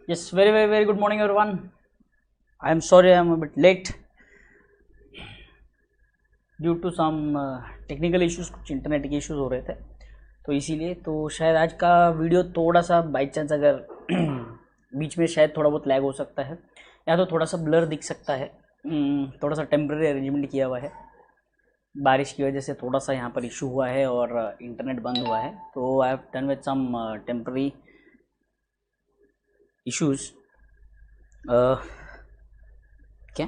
Yes, very good morning, everyone. I am sorry I am a bit late due to some technical issues, कुछ internet के issues हो रहे थे, तो इसीलिए तो शायद आज का वीडियो थोड़ा सा बाई चांस अगर बीच में शायद थोड़ा बहुत लैग हो सकता है या तो थोड़ा सा ब्लर दिख सकता है। थोड़ा सा टेम्प्रेरी अरेंजमेंट किया हुआ है, बारिश की वजह से थोड़ा सा यहाँ पर इशू हुआ है और इंटरनेट बंद हुआ है, तो I have done with some temporary issues. क्या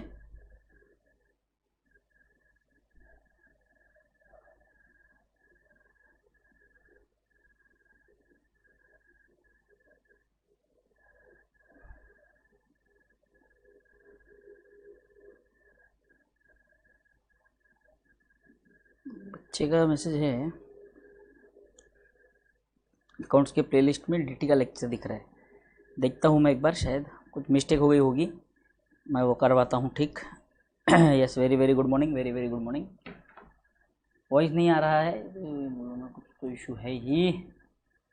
बच्चे का मैसेज है, अकाउंट्स के प्लेलिस्ट में डीटी का लेक्चर दिख रहा है। देखता हूँ मैं एक बार, शायद कुछ मिस्टेक हो गई होगी, मैं वो करवाता हूँ ठीक। Yes, very good morning, very good morning. Voice नहीं आ रहा है, कुछ तो इशू है ही।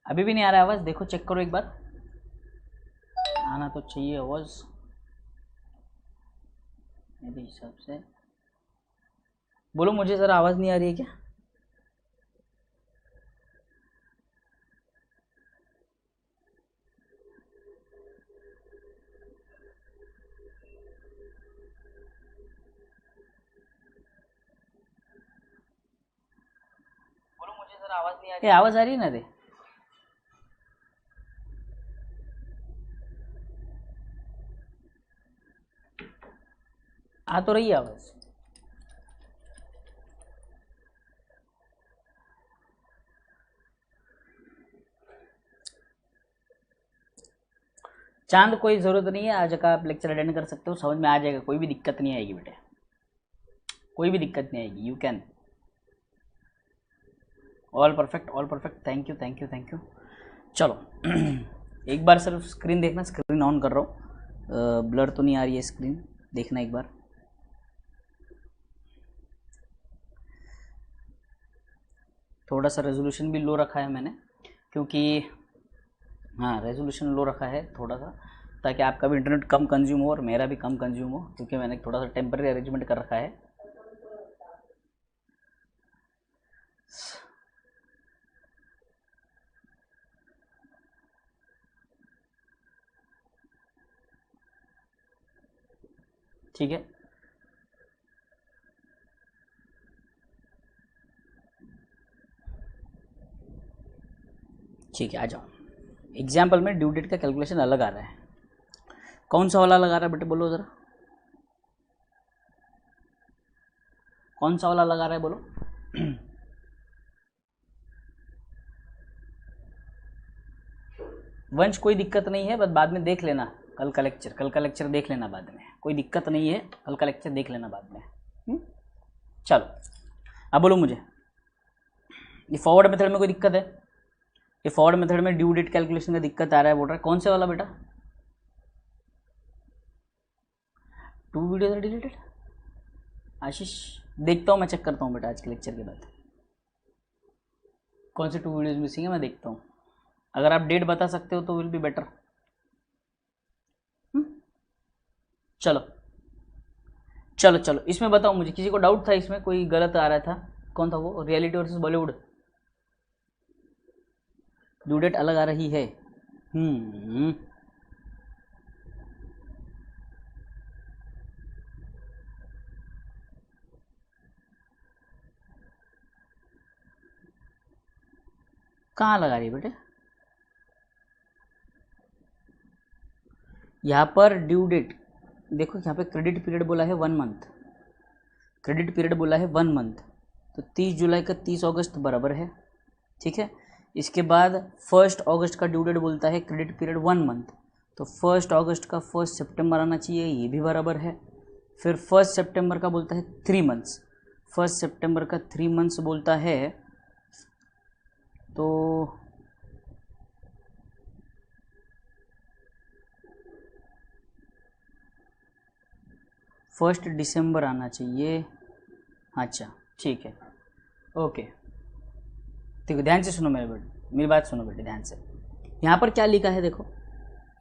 अभी भी नहीं आ रहा है आवाज़, देखो चेक करो एक बार, आना तो चाहिए आवाज़ मेरे हिसाब से। बोलो मुझे ज़रा, आवाज़ नहीं आ रही है क्या? बोलो मुझे ज़रा, आवाज़ नहीं आ रही है। आवाज़ आ रही है ना रे? आ तो रही है आवाज़। चांद, कोई ज़रूरत नहीं है, आज का आप लेक्चर अटेंड कर सकते हो, समझ में आ जाएगा, कोई भी दिक्कत नहीं आएगी बेटे, कोई भी दिक्कत नहीं आएगी। You can all perfect. Thank you. चलो एक बार सिर्फ स्क्रीन देखना, स्क्रीन ऑन कर रहा हूँ, ब्लर तो नहीं आ रही है स्क्रीन, देखना एक बार। थोड़ा सा रेजोल्यूशन भी लो रखा है मैंने, क्योंकि हाँ रेजोल्यूशन लो रखा है थोड़ा सा, ताकि आपका भी इंटरनेट कम कंज्यूम हो और मेरा भी कम कंज्यूम हो, क्योंकि मैंने थोड़ा सा टेम्परेरी अरेंजमेंट कर रखा है। ठीक है, ठीक है, आ जाओ। एग्जाम्पल में ड्यू डेट का कैलकुलेशन अलग आ रहा है। कौन सा वाला लगा रहा है बेटे, बोलो ज़रा, कौन सा वाला लगा रहा है बोलो। वंश, कोई दिक्कत नहीं है, बस बाद में देख लेना कल का लेक्चर देख लेना बाद में, कोई दिक्कत नहीं है, कल का लेक्चर देख लेना बाद में। चलो अब बोलो मुझे, ये फॉरवर्ड मेथड में कोई दिक्कत है? ये फॉरवर्ड मेथड में ड्यू डेट कैलकुलेशन का दिक्कत आ रहा है, बोल रहा है कौन से वाला बेटा? 2 वीडियोज आर डिलीटेड। आशीष, देखता हूँ, मैं चेक करता हूँ बेटा आज के लेक्चर के बाद कौन से 2 वीडियोज मिसिंग है, मैं देखता हूँ। अगर आप डेट बता सकते हो तो विल बी बेटर। चलो चलो चलो, इसमें बताओ मुझे, किसी को डाउट था इसमें, कोई गलत आ रहा था? कौन था वो? Reality versus Bollywood, due date अलग आ रही है। कहाँ लगा रही है बेटे? यहाँ पर ड्यू डेट देखो, यहाँ पे क्रेडिट पीरियड बोला है 1 मंथ, क्रेडिट पीरियड बोला है 1 मंथ, तो 30 जुलाई का 30 अगस्त बराबर है, ठीक है। इसके बाद 1 अगस्त का ड्यू डेट बोलता है क्रेडिट पीरियड 1 मंथ, तो 1 अगस्त का 1 सितंबर आना चाहिए, ये भी बराबर है। फिर 1 सितंबर का बोलता है 3 मंथ्स, 1 सितंबर का 3 मंथ्स बोलता है, तो 1 दिसंबर आना चाहिए। अच्छा ठीक है, ओके, ठीक है, ध्यान से सुनो मेरे बेटे, मेरी बात सुनो बेटे ध्यान से। यहाँ पर क्या लिखा है देखो,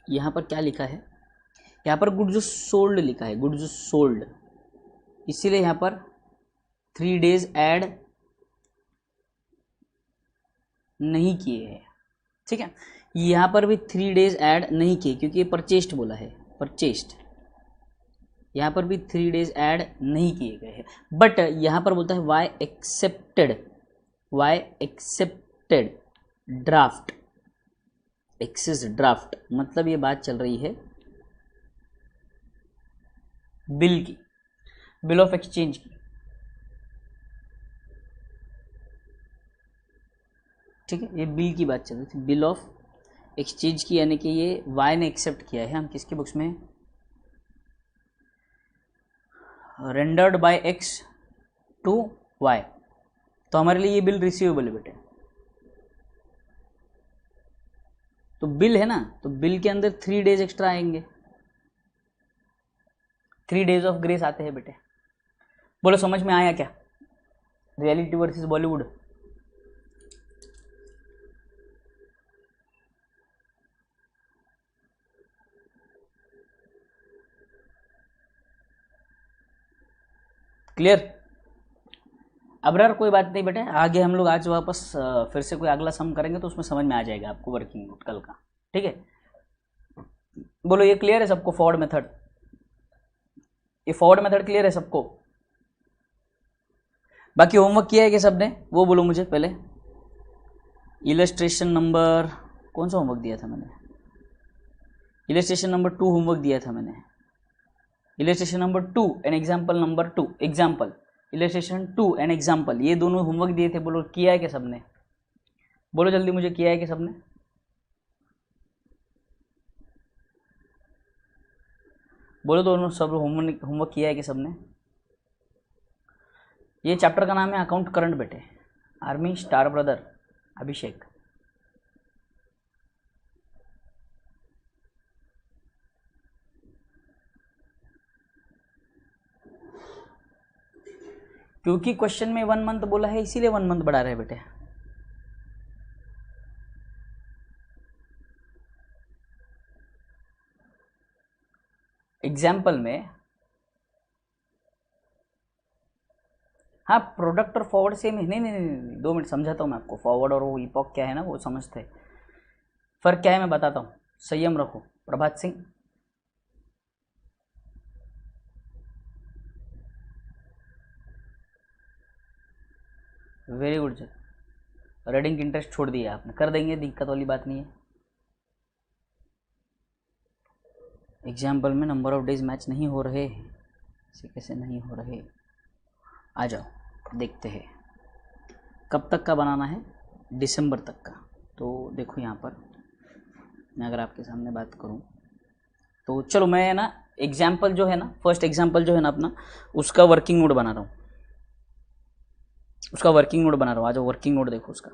यहाँ पर क्या लिखा है, यहाँ पर गुड्स सोल्ड लिखा है, गुड्स सोल्ड, इसीलिए यहाँ पर 3 डेज ऐड नहीं किए हैं। ठीक है, यहाँ पर भी 3 डेज ऐड नहीं किए क्योंकि ये परचेस्ड बोला है, परचेस्ड, यहाँ पर भी 3 डेज ऐड नहीं किए गए हैं। बट यहाँ पर बोलता है Y accepted draft access draft, मतलब ये बात चल रही है बिल की, बिल ऑफ एक्सचेंज की। ठीक है, ये बिल की बात चल रही थी, बिल ऑफ एक्सचेंज की, यानी कि ये वाई ने एक्सेप्ट किया है। हम किसकी बुक्स में, rendered by X to Y, तो हमारे लिए ये बिल रिसीवेबल है बेटे। तो बिल है ना, तो बिल के अंदर 3 डेज एक्स्ट्रा आएंगे, 3 डेज ऑफ ग्रेस आते हैं बेटे। बोलो समझ में आया क्या, reality versus Bollywood. Clear. Abrar कोई बात नहीं बेटे, आगे हम लोग आज वापस फिर से कोई अगला सम करेंगे तो उसमें समझ में आ जाएगा आपको वर्किंग नोट कल का। ठीक है, बोलो ये क्लियर है सबको, फॉरवर्ड मेथड, ये फॉरवर्ड मेथड क्लियर है सबको। बाकी होमवर्क किया है कि सबने, वो बोलो मुझे पहले। इलस्ट्रेशन नंबर कौन सा होमवर्क दिया था मैंने, इलस्ट्रेशन नंबर 2 होमवर्क दिया था मैंने, illustration number 2 and example number 2, example illustration 2 and example, ये दोनों होमवर्क दिए थे। बोलो किया है कि सबने, बोलो जल्दी मुझे, किया है कि सबने, बोलो दोनों सब होमवर्क किया है कि सबने। ये चैप्टर का नाम है अकाउंट करंट बेटे, आर्मी स्टार ब्रदर अभिषेक। क्योंकि क्वेश्चन में 1 मंथ बोला है इसीलिए 1 मंथ बढ़ा रहे हैं बेटे। एग्जाम्पल में हाँ, प्रोडक्ट और फॉरवर्ड सेम है। नहीं 2 मिनट समझाता हूँ मैं आपको, फॉरवर्ड और वो इपॉक क्या है ना, वो समझते हैं। फर्क क्या है मैं बताता हूँ, संयम रखो Prabhat Singh. Very good sir, reading interest छोड़ दिया आपने, कर देंगे, दिक्कत वाली बात नहीं है। एग्जाम्पल में नंबर ऑफ डेज मैच नहीं हो रहे, ऐसे कैसे नहीं हो रहे, आ जाओ देखते हैं। कब तक का बनाना है, दिसंबर तक का। तो देखो यहाँ पर मैं अगर आपके सामने बात करूँ तो चलो मैं ना एग्जाम्पल जो है ना, फर्स्ट एग्जाम्पल जो है ना अपना, उसका वर्किंग नोट बना रहा हूँ, उसका वर्किंग नोट बना रहा हूँ। आ जाओ वर्किंग नोट देखो उसका।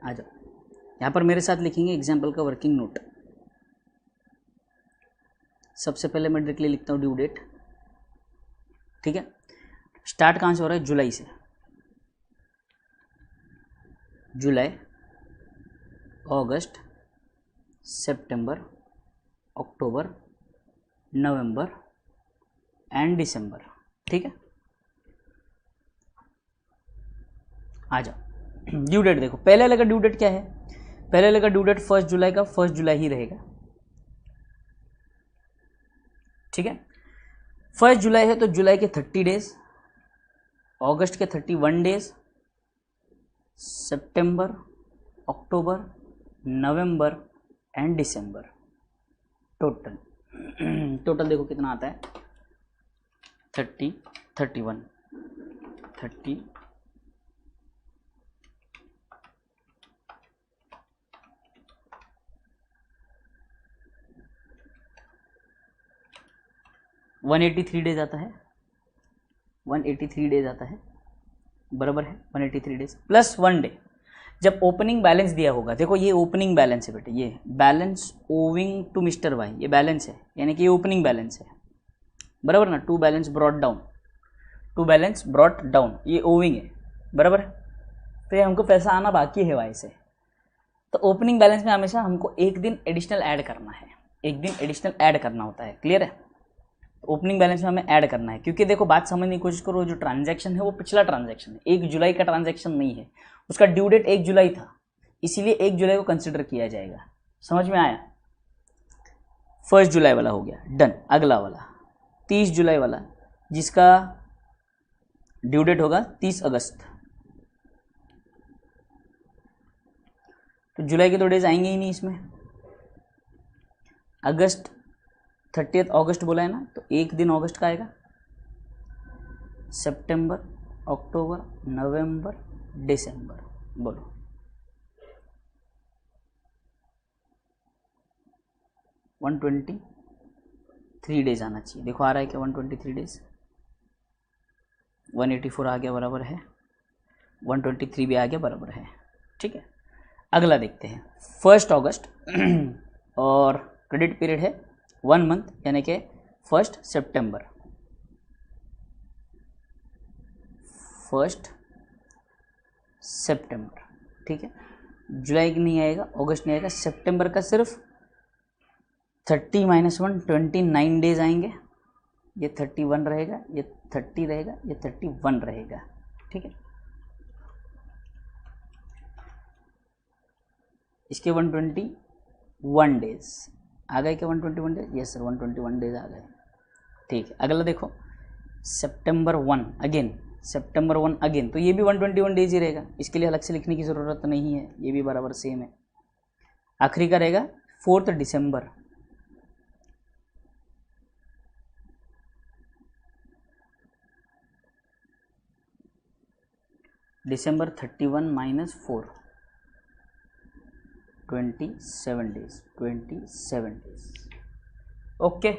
आ जाओ, यहाँ पर मेरे साथ लिखेंगे एग्जाम्पल का वर्किंग नोट। सबसे पहले मैं डायरेक्टली लिखता हूँ ड्यू डेट। ठीक है, स्टार्ट कहाँ से हो रहा है, जुलाई से, जुलाई, अगस्त, सितंबर, अक्टूबर, नवंबर एंड दिसंबर। ठीक है, आ जाओ। ड्यू डेट देखो, पहले वाले का ड्यू डेट क्या है, पहले वाले का ड्यू डेट 1 जुलाई का 1 जुलाई ही रहेगा। ठीक है, 1 जुलाई है तो जुलाई के 30 डेज, अगस्त के 31 days, September, October, November and December, total देखो कितना आता है, 30, 31, 30, 183 डेज आता है, 183 डेज आता है, बराबर है 183 डेज प्लस 1 डे। जब ओपनिंग बैलेंस दिया होगा, देखो ये ओपनिंग बैलेंस है बेटे, ये balance owing to mister Y, ये बैलेंस है, यानी कि ये ओपनिंग बैलेंस है, बराबर ना। To balance brought down, to balance brought down, ये ओविंग है, बराबर है। तो ये हमको पैसा आना बाकी है वाई से। तो ओपनिंग बैलेंस में हमेशा हमको एक दिन एडिशनल ऐड करना है, एक दिन एडिशनल ऐड करना होता है, क्लियर है। तो ओपनिंग बैलेंस में हमें ऐड करना है, क्योंकि देखो बात समझने की कोशिश करो, जो ट्रांजैक्शन है वो पिछला ट्रांजैक्शन है, 1 जुलाई का ट्रांजैक्शन नहीं है, उसका ड्यू डेट 1 जुलाई था, इसीलिए 1 जुलाई को कंसिडर किया जाएगा। समझ में आया? 1 जुलाई वाला हो गया डन। अगला वाला 30 जुलाई वाला, जिसका ड्यू डेट होगा 30 अगस्त। तो जुलाई के तो डेज आएंगे ही नहीं इसमें। अगस्त 30 अगस्त बोला है ना, तो एक दिन अगस्त का आएगा। सितंबर, अक्टूबर, नवंबर, दिसंबर, बोलो 123 डेज आना चाहिए। देखो आ रहा है क्या 123 डेज, 184 आ गया, बराबर है, 123 भी आ गया, बराबर है, ठीक है। अगला देखते हैं 1 अगस्त और क्रेडिट पीरियड है 1 मंथ, यानी कि 1 सितंबर, 1 सितंबर, ठीक है। जुलाई की नहीं आएगा, अगस्त नहीं आएगा, सितंबर का सिर्फ 30 - 1 29 डेज आएंगे। ये 31 रहेगा, ये 30 रहेगा, ये 31 रहेगा, ठीक है। इसके 121 डेज आ गए क्या? 121 डेज, यस सर 121 डेज आ गए, ठीक है। अगला देखो सितंबर 1 अगेन, सितंबर 1 अगेन, तो ये भी 121 डेज ही रहेगा, इसके लिए अलग से लिखने की ज़रूरत नहीं है, ये भी बराबर सेम है। आखिरी का रहेगा 4 दिसंबर, दिसंबर 31 - 4 27 डेज, 27 डेज, ओके।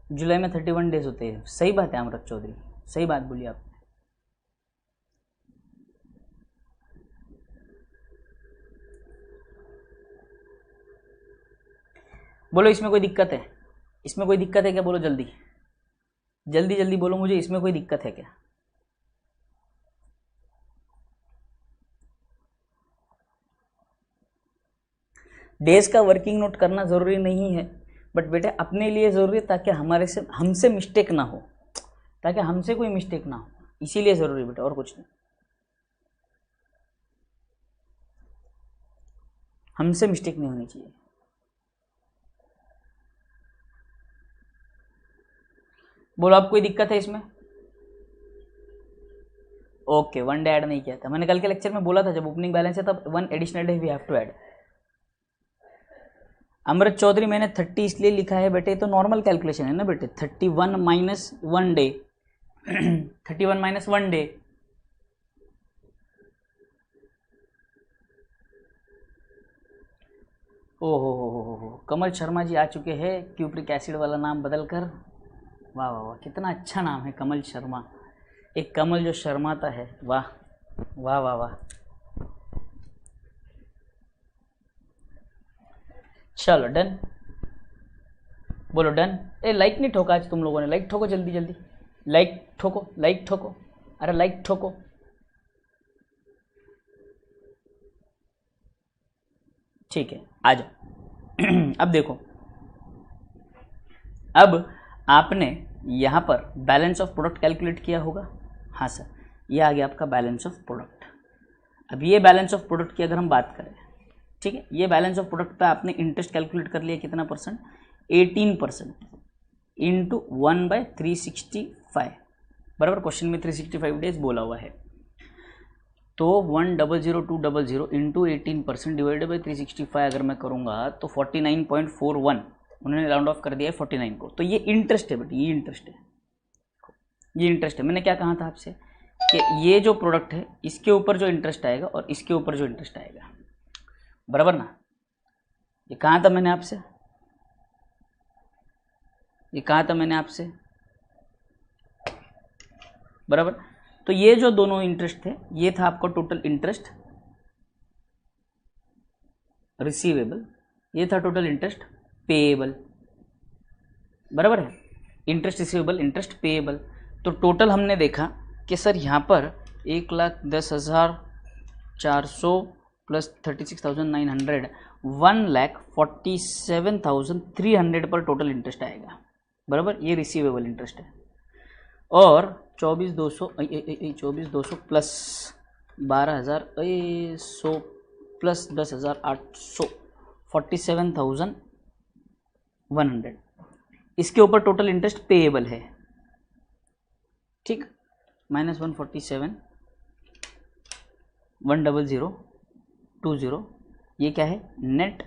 जुलाई में 31 डेज होते हैं, सही बात है अमृत चौधरी, सही बात बोली आपने। बोलो इसमें कोई दिक्कत है? इसमें कोई दिक्कत है क्या? बोलो जल्दी जल्दी जल्दी बोलो मुझे, इसमें कोई दिक्कत है क्या? डेज का वर्किंग नोट करना ज़रूरी नहीं है, बट बेटे अपने लिए ज़रूरी है, ताकि हमसे मिस्टेक ना हो, ताकि हमसे कोई मिस्टेक ना हो, इसीलिए ज़रूरी बेटा, और कुछ नहीं। हमसे मिस्टेक नहीं होनी चाहिए। बोलो आप कोई दिक्कत है इसमें? ओके, 1 डे ऐड नहीं किया था मैंने, कल के लेक्चर में बोला था जब ओपनिंग बैलेंस है तब 1 additional day we have to add. Amrit Chaudhary मैंने 30 इसलिए लिखा है बेटे, तो नॉर्मल कैलकुलेशन है ना बेटे, 31 - 1 डे 31 - 1 डे, ओहो कमल शर्मा जी आ चुके हैं, क्यूप्रिक एसिड वाला नाम बदल कर। वाह वाह वाह, कितना अच्छा नाम है कमल शर्मा, एक कमल जो शर्माता है, वाह वाह वाह वाह। चलो डन, बोलो डन। ए लाइक नहीं ठोका आज तुम लोगों ने, लाइक ठोको जल्दी जल्दी, लाइक ठोको, लाइक ठोको, अरे लाइक ठोको। ठीक है आ जाओ अब देखो, अब आपने यहाँ पर बैलेंस ऑफ प्रोडक्ट कैलकुलेट किया होगा, हाँ सर, ये आ गया आपका बैलेंस ऑफ प्रोडक्ट। अब ये बैलेंस ऑफ प्रोडक्ट की अगर हम बात करें, ठीक है, ये बैलेंस ऑफ प्रोडक्ट पे आपने इंटरेस्ट कैलकुलेट कर लिया कितना परसेंट, 18% इंटू 1/365, बराबर। क्वेश्चन में 365 डेज बोला हुआ है, तो 1,00200 इंटू 18% डिवाइडेड बाई 365 अगर मैं करूँगा तो 49.41, उन्होंने राउंड ऑफ कर दिया है 49 को। तो ये इंटरेस्ट है बेटी, ये इंटरेस्ट है, ये इंटरेस्ट है। मैंने क्या कहा था आपसे कि ये जो प्रोडक्ट है इसके ऊपर जो इंटरेस्ट आएगा और इसके ऊपर जो इंटरेस्ट आएगा, बराबर ना। ये कहा था मैंने आपसे, ये कहा था मैंने आपसे, बराबर। तो ये जो दोनों इंटरेस्ट थे, ये था आपका टोटल इंटरेस्ट रिसीवेबल, ये था टोटल इंटरेस्ट पेएबल, बराबर है। Interest receivable, interest payable. तो टोटल हमने देखा कि सर यहाँ पर 1,10,400 प्लस 36,900, 1,47,300 पर टोटल इंटरेस्ट आएगा, बराबर। ये रिसीवेबल इंटरेस्ट है। और 24,200 प्लस 12,100 प्लस 10,800, 47,100, इसके ऊपर टोटल इंटरेस्ट पेएबल है, ठीक। माइनस 147, 10020, ये क्या है, नेट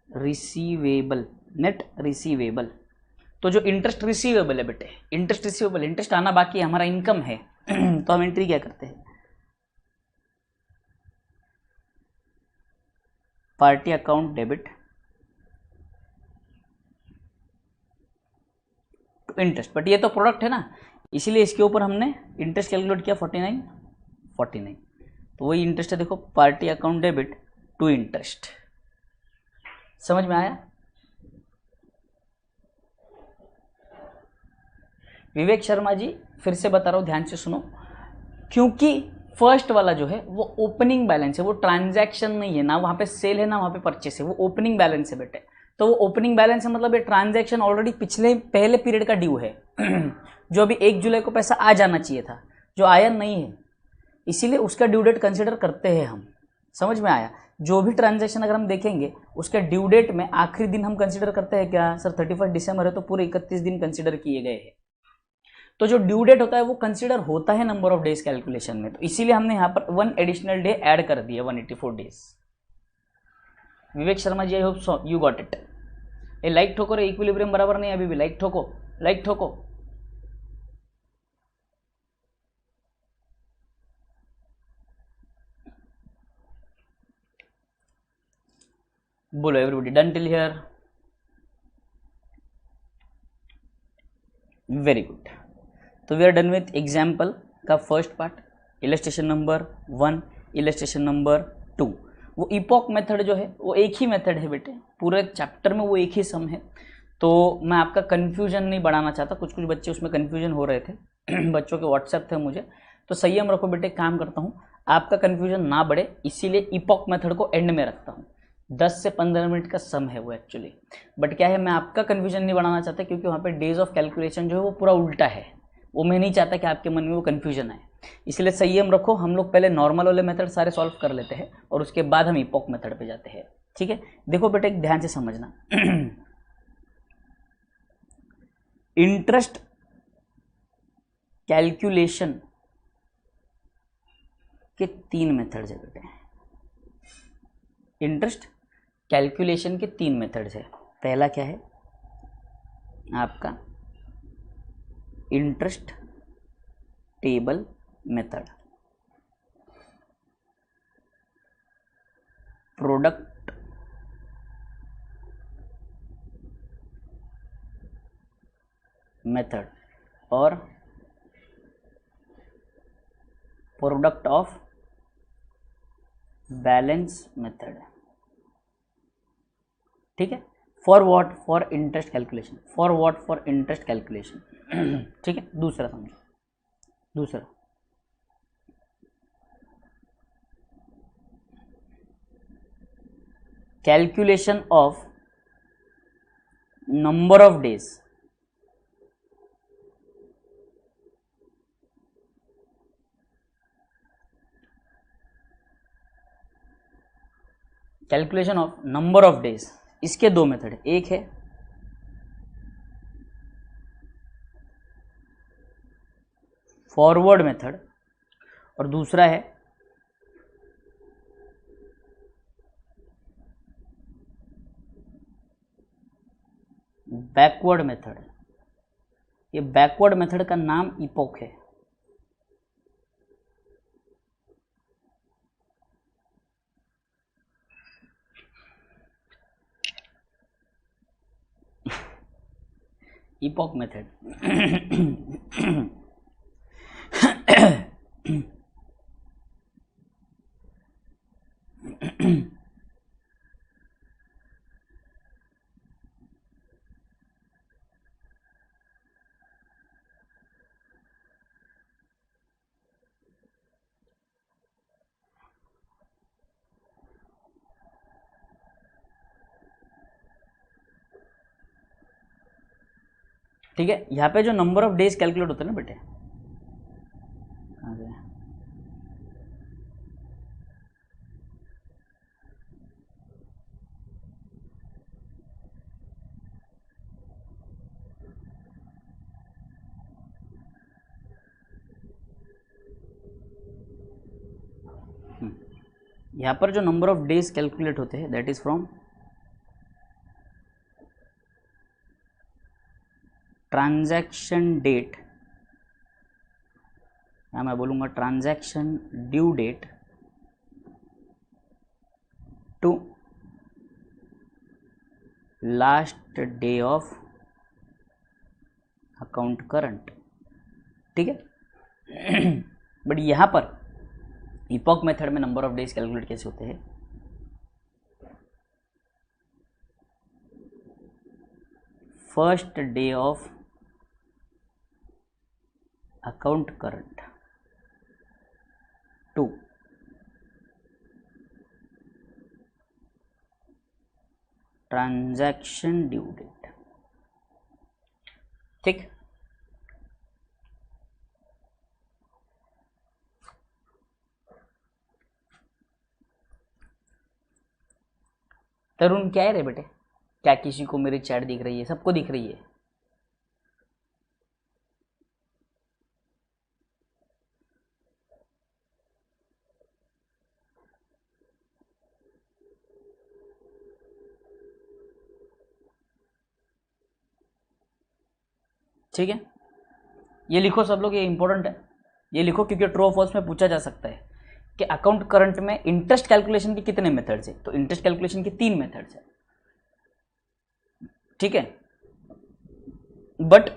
रिसीवेबल, नेट रिसीवेबल। तो जो इंटरेस्ट रिसीवेबल है बेटे, इंटरेस्ट रिसीवेबल, इंटरेस्ट आना बाकी है, हमारा इनकम है तो हम एंट्री क्या करते हैं, party account debit to interest, but ये तो प्रोडक्ट है ना, इसीलिए इसके ऊपर हमने इंटरेस्ट कैलकुलेट किया 49, तो वही इंटरेस्ट है, देखो, party account debit to interest. समझ में आया? विवेक शर्मा जी, फिर से बता रहा हूं, ध्यान से सुनो, क्योंकि फर्स्ट वाला जो है वो ओपनिंग बैलेंस है, वो ट्रांजैक्शन नहीं है, ना वहां पे सेल है ना वहां पे परचेस है, वो ओपनिंग बैलेंस है बेटे। तो वो ओपनिंग बैलेंस है, मतलब ये ट्रांजैक्शन ऑलरेडी पहले पीरियड का ड्यू है जो अभी 1 जुलाई को पैसा आ जाना चाहिए था, जो आया नहीं है, इसीलिए उसका ड्यू डेट कंसिडर करते हैं हम। समझ में आया? जो भी ट्रांजैक्शन अगर हम देखेंगे उसके ड्यू डेट में आखिरी दिन हम कंसिडर करते हैं क्या, सर 31 दिसंबर है तो पूरे 31 दिन कंसिडर किए गए हैं। तो जो ड्यू डेट होता है वो कंसिडर होता है नंबर ऑफ डेज कैलकुलेशन में, तो इसीलिए हमने यहाँ पर 1 एडिशनल डे ऐड कर दिया, 184 days. Vivek Sharma ji, I hope you got it. ये लाइक ठोको रे, इक्विलिब्रियम बराबर नहीं, अभी भी लाइक ठोको, लाइक ठोको। बोलो everybody, done till here? Very good. तो we are done with example का first part, illustration number 1, illustration number 2। वो इपॉक मेथड जो है वो एक ही मेथड है बेटे, पूरे चैप्टर में वो एक ही सम है। तो मैं आपका कन्फ्यूजन नहीं बढ़ाना चाहता, कुछ बच्चे उसमें कन्फ्यूजन हो रहे थे बच्चों के व्हाट्सएप थे मुझे, तो संयम रखो बेटे, काम करता हूँ आपका कन्फ्यूजन ना बढ़े, इसीलिए इपॉक मेथड को एंड में रखता हूँ। 10 से 15 मिनट का सम है वो एक्चुअली, बट क्या है, मैं आपका कन्फ्यूजन नहीं बढ़ाना चाहता, क्योंकि वहाँ पे डेज ऑफ कैलकुलेशन जो है वो पूरा उल्टा है, वो मैं नहीं चाहता कि आपके मन में वो कन्फ्यूजन आए, इसलिए संयम रखो। हम लोग पहले नॉर्मल वाले मेथड सारे सॉल्व कर लेते हैं और उसके बाद हम इपॉक मेथड पे जाते हैं, ठीक है। देखो बेटे, ध्यान से समझना इंटरेस्ट कैलकुलेशन के 3 मेथड्स है बेटे, इंटरेस्ट कैलकुलेशन के 3 मेथड्स है। पहला क्या है आपका, interest table method, product method और प्रोडक्ट ऑफ बैलेंस मेथड, ठीक है। For what, for interest calculation, for what, for interest calculation ठीक है। दूसरा समझो, दूसरा calculation of number of days, calculation of number of days, इसके 2 मेथड है, एक है फॉरवर्ड मेथड और दूसरा है बैकवर्ड मेथड। ये बैकवर्ड मेथड का नाम इपॉक है। Epoch method. ठीक है, यहाँ पे जो नंबर ऑफ डेज कैलकुलेट होते हैं ना बेटे, यहाँ पर जो नंबर ऑफ डेज कैलकुलेट होते हैं that is from transaction date, या मैं बोलूँगा transaction due date to last day of account current. ठीक है, बट यहाँ पर इपॉक मेथड में नंबर ऑफ डेज कैलकुलेट कैसे होते हैं, first day of account current to transaction due date. ठीक, तरुण क्या है रे बेटे, क्या किसी को मेरी चैट दिख रही है? सबको दिख रही है। ठीक है, ये लिखो सब लोग, ये इंपॉर्टेंट है, ये लिखो क्योंकि ट्रू और फॉल्स में पूछा जा सकता है कि अकाउंट करंट में इंटरेस्ट कैलकुलेशन के कितने मेथड्स है। तो इंटरेस्ट कैलकुलेशन के 3 मेथड्स है। ठीक है, बट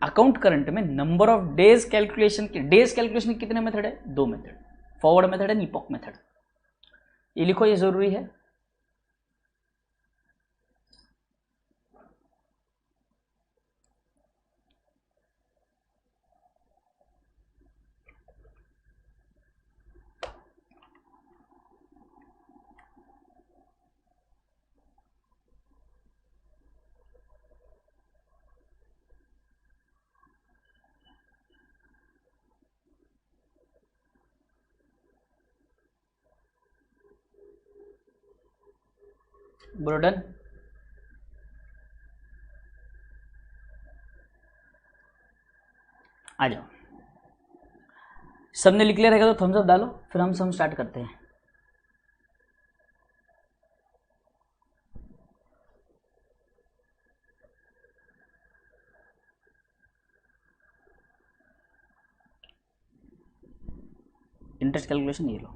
अकाउंट करंट में नंबर ऑफ डेज कैलकुलेशन के कितने मेथड है? 2 method, forward method and epoch method. ये लिखो, ये जरूरी है। ब्रोडन, आ जाओ। सबने लिख लिया रहेगा तो थम्स अप डालो, फिर हम सब स्टार्ट करते हैं। इंटरेस्ट कैलकुलेशन ये लो।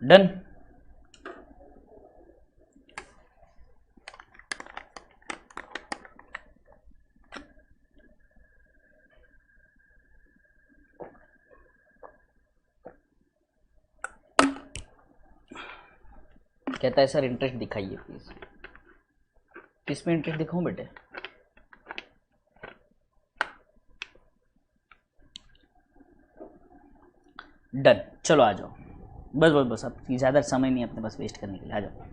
डन। कहता है सर इंटरेस्ट दिखाइए प्लीज। किस में इंटरेस्ट दिखाऊं बेटे? डन, चलो आ जाओ। बस बस बस, अब ज़्यादा समय नहीं अपने पास वेस्ट करने के लिए, आ जाओ।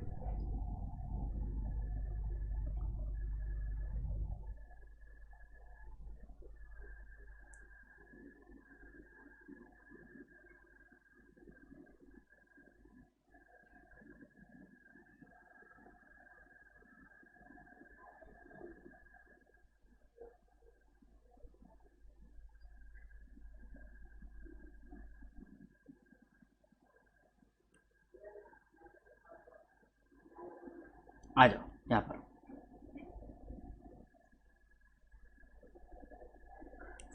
आ जाओ यहाँ पर।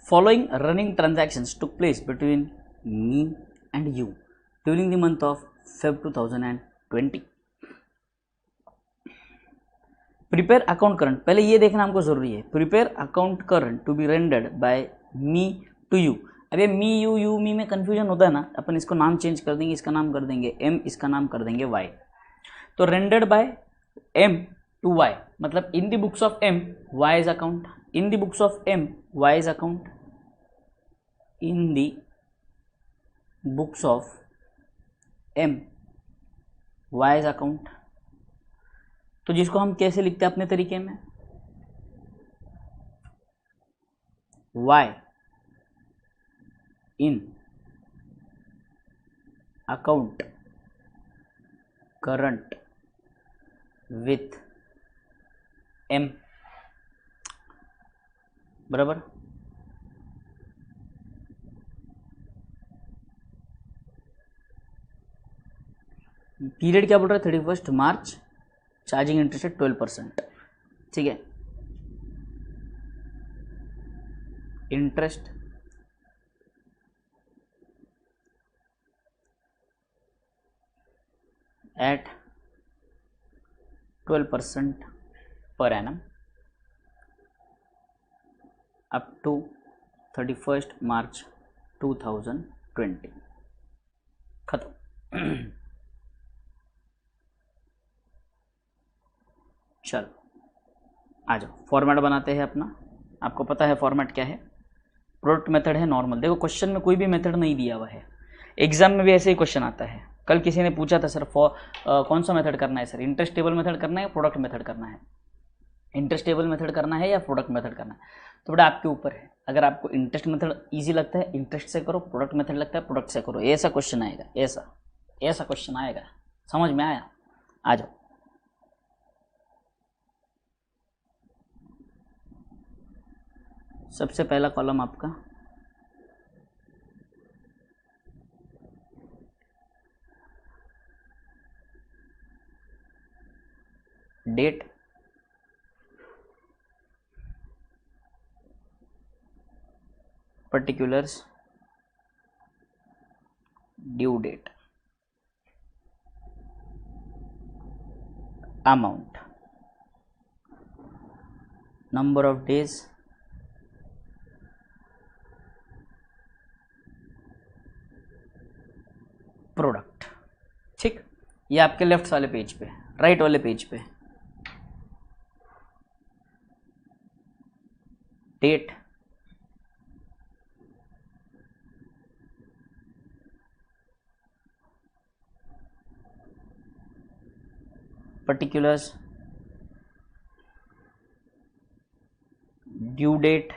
Following running transactions took place between me and you during the month of Feb 2020। Prepare account current, पहले ये देखना हमको जरूरी है। Prepare account current to be rendered by me to you. अब ये मी यू मी में कन्फ्यूजन होता है ना, अपन इसको नाम चेंज कर देंगे, इसका नाम कर देंगे एम, इसका नाम कर देंगे वाई। तो rendered by M to Y मतलब in the books of M Y is account, in the books of M Y is account, in the books of M Y is account. तो जिसको हम कैसे लिखते हैं अपने तरीके में, y in account current with m बराबर। पीरियड क्या बोल रहा है, 31 मार्च, चार्जिंग इंटरेस्ट है 12%, ठीक है। Interest eight 12% per annum up to 31 मार्च 2020, खत्म। चलो आ जाओ, फॉर्मेट बनाते हैं अपना। आपको पता है फॉर्मेट क्या है, प्रोडक्ट मेथड है, नॉर्मल। देखो क्वेश्चन में कोई भी मेथड नहीं दिया हुआ है, एग्जाम में भी ऐसे ही क्वेश्चन आता है। कल किसी ने पूछा था सर कौन सा मेथड करना है सर, इंटरेस्ट टेबल मेथड करना है या प्रोडक्ट मेथड करना है, इंटरेस्ट टेबल मेथड करना है या प्रोडक्ट मेथड करना है। तो बेटा आपके ऊपर है, अगर आपको इंटरेस्ट मेथड ईजी लगता है इंटरेस्ट से करो, प्रोडक्ट मेथड लगता है प्रोडक्ट से करो, ऐसा क्वेश्चन आएगा, ऐसा क्वेश्चन आएगा। समझ में आया? आ जाओ। सबसे पहला कॉलम आपका date, particulars, due date, amount, number of days, product. ठीक, ये आपके लेफ्ट वाले पेज पे, राइट वाले पेज पे date, particulars, due date,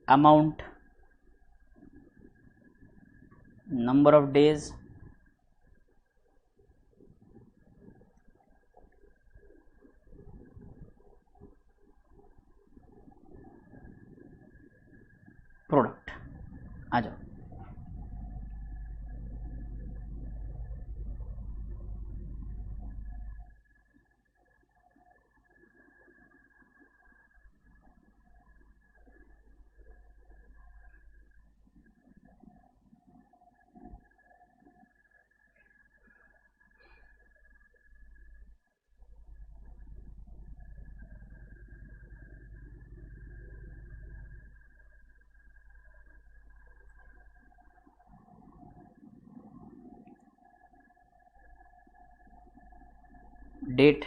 amount, number of days, product. आ जाओ। Date,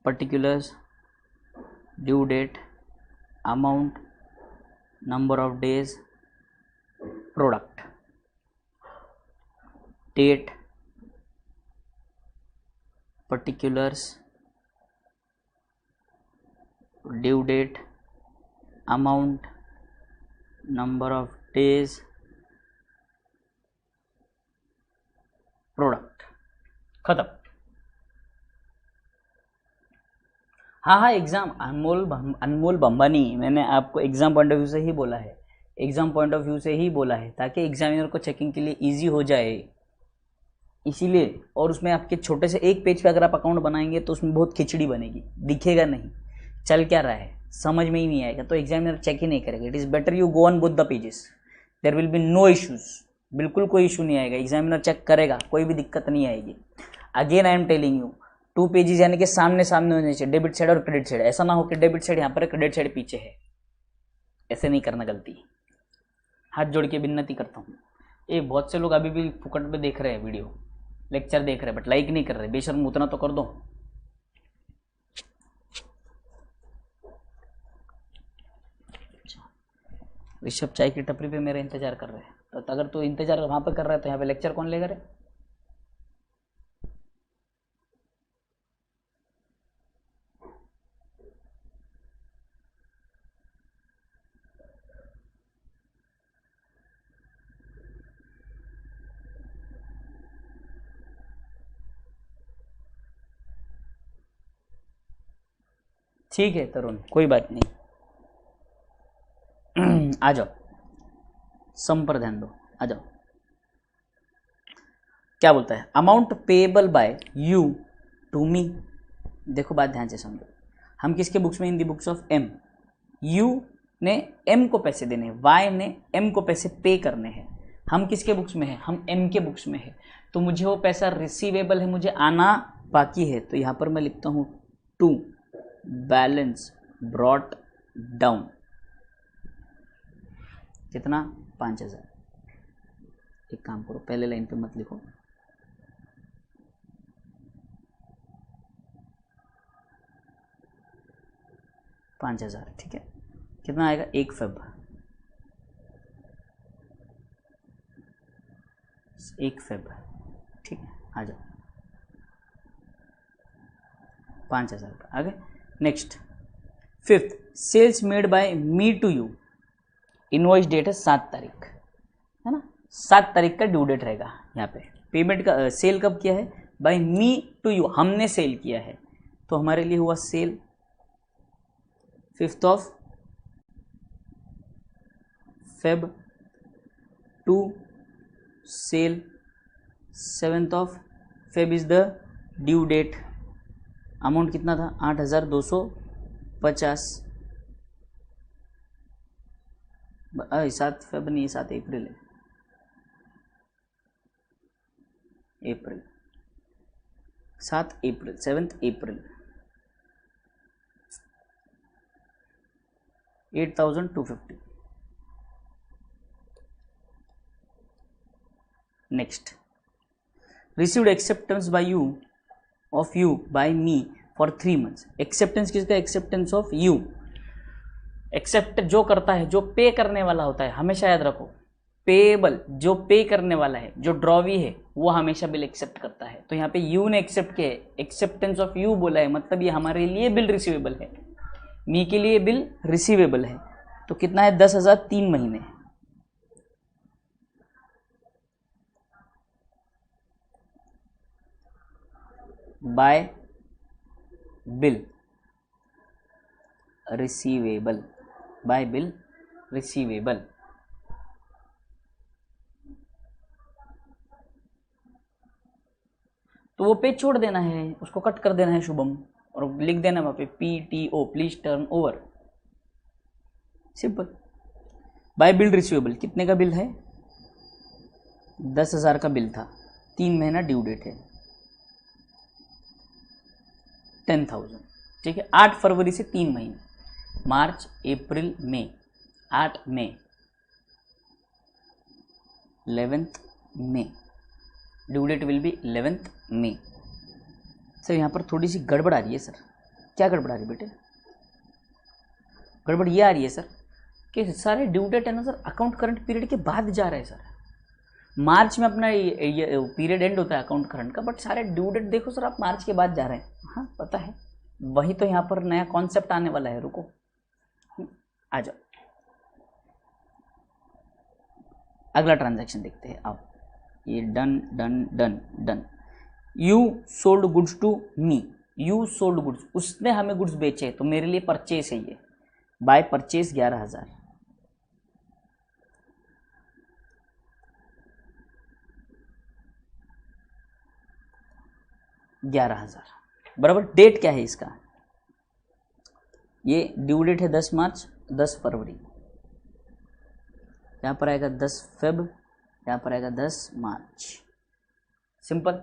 particulars, due date, amount, number of days, product। date, particulars, due date, amount, number of days, product, खत्म। हाँ, exam अनमोल बंबानी, मैंने आपको exam point of view से ही बोला है, exam point of view से ही बोला है, ताकि एग्जामिनर को चेकिंग के लिए इजी हो जाए। इसीलिए, और उसमें आपके छोटे से एक पेज पे अगर आप अकाउंट बनाएंगे तो उसमें बहुत खिचड़ी बनेगी, दिखेगा नहीं चल क्या रहा है, समझ में ही नहीं आएगा, तो एग्जामिनर चेक ही नहीं करेगा। It is better you go on both the pages, there will be no issues, बिल्कुल कोई इशू नहीं आएगा, एग्जामिनर चेक करेगा, कोई भी दिक्कत नहीं आएगी। Again I am telling you, 2 pages यानी कि सामने सामने होने चाहिए, डेबिट साइड और क्रेडिट साइड, ऐसा ना हो कि डेबिट साइड यहाँ पर है, क्रेडिट साइड पीछे है, ऐसे नहीं करना गलती। हाथ जोड़ के विनती करता हूँ। ये बहुत से लोग अभी भी फुकट में देख रहे हैं वीडियो, लेक्चर देख रहे हैं, बट लाइक नहीं कर रहे, बेशर्म उतना तो कर दो। ऋषभ चाय की टपरी पे मेरा इंतजार कर रहे हैं, तो अगर तू इंतजार वहां पे कर रहा है तो यहाँ पे लेक्चर कौन लेगा रे? ठीक है तरुण, कोई बात नहीं। आ जाओ, सम पर ध्यान दो, आ जाओ। क्या बोलता है, amount payable by you to me. देखो बात ध्यान से समझो, हम किसके बुक्स में, in the books of M. You ने एम को पैसे देने हैं, वाई ने एम को पैसे पे करने हैं। हम किसके बुक्स में है, हम एम के बुक्स में है, तो मुझे वो पैसा रिसीवेबल है, मुझे आना बाकी है, तो यहाँ पर मैं लिखता हूँ टू बैलेंस ब्रॉट डाउन, कितना, 5000। एक काम करो, पहले लाइन पे मत लिखो, $5000, ठीक है। कितना आएगा, 1 फेब, 1 फेब, ठीक है। आ जाओ, 5000 आगे। Next, 5th, sales made by me to you, invoice date है 7 तारीख, है ना, 7 तारीख का ड्यू डेट रहेगा यहाँ पे। पेमेंट का सेल कब किया है, बाय मी टू यू, हमने सेल किया है, तो हमारे लिए हुआ sale 5th of Feb to sale 7th of Feb is the due date. Amount कितना था, 8250। 7 फेब नहीं, 7 अप्रैल है, April, 7 April, 7th April, 8250। Next, received acceptance by you of you by me for 3 months। Acceptance किसका, acceptance of you. Accept जो करता है, जो पे करने वाला होता है, हमेशा याद रखो, पेएबल जो पे करने वाला है, जो ड्रॉवी है, वो हमेशा बिल एक्सेप्ट करता है। तो यहाँ पे यू ने एक्सेप्ट किया है, एक्सेप्टेंस ऑफ यू बोला है, मतलब ये हमारे लिए बिल रिसीवेबल है, मी के लिए बिल रिसीवेबल है। तो कितना है, 10,000 3 महीने, bye bill receivable, bye bill receivable. तो वो पेज छोड़ देना है, उसको कट कर देना है शुभम, और लिख देना वहां पे PTO, please turn over, simple. Bye bill receivable, कितने का बिल है, 10,000 का बिल था, 3 महीना ड्यू डेट है, 10,000, ठीक है। 8 फरवरी से 3 महीने, मार्च अप्रैल मई, 8 मई, 11th मई, due date will be 11th May. Sir यहाँ पर थोड़ी सी गड़बड़ आ रही है सर, क्या गड़बड़ आ रही है बेटे, गड़बड़ ये आ रही है सर कि सारे ड्यू डेट है ना सर, अकाउंट करंट पीरियड के बाद जा रहे हैं सर। मार्च में अपना ये पीरियड एंड होता है अकाउंट करंट का, बट सारे ड्यू डेट देखो सर आप मार्च के बाद जा रहे हैं। हाँ पता है, वही तो यहाँ पर नया कॉन्सेप्ट आने वाला है, रुको आ जाओ, अगला ट्रांजैक्शन देखते हैं। अब ये done done done done, you sold goods to me, you sold goods, उसने हमें गुड्स बेचे, तो मेरे लिए परचेस है ये, बाय परचेस 11,000, 11,000 बराबर। डेट क्या है इसका, ये ड्यू डेट है 10 मार्च, 10 फरवरी, यहाँ पर आएगा 10 फेब, यहाँ पर आएगा 10 मार्च, सिंपल।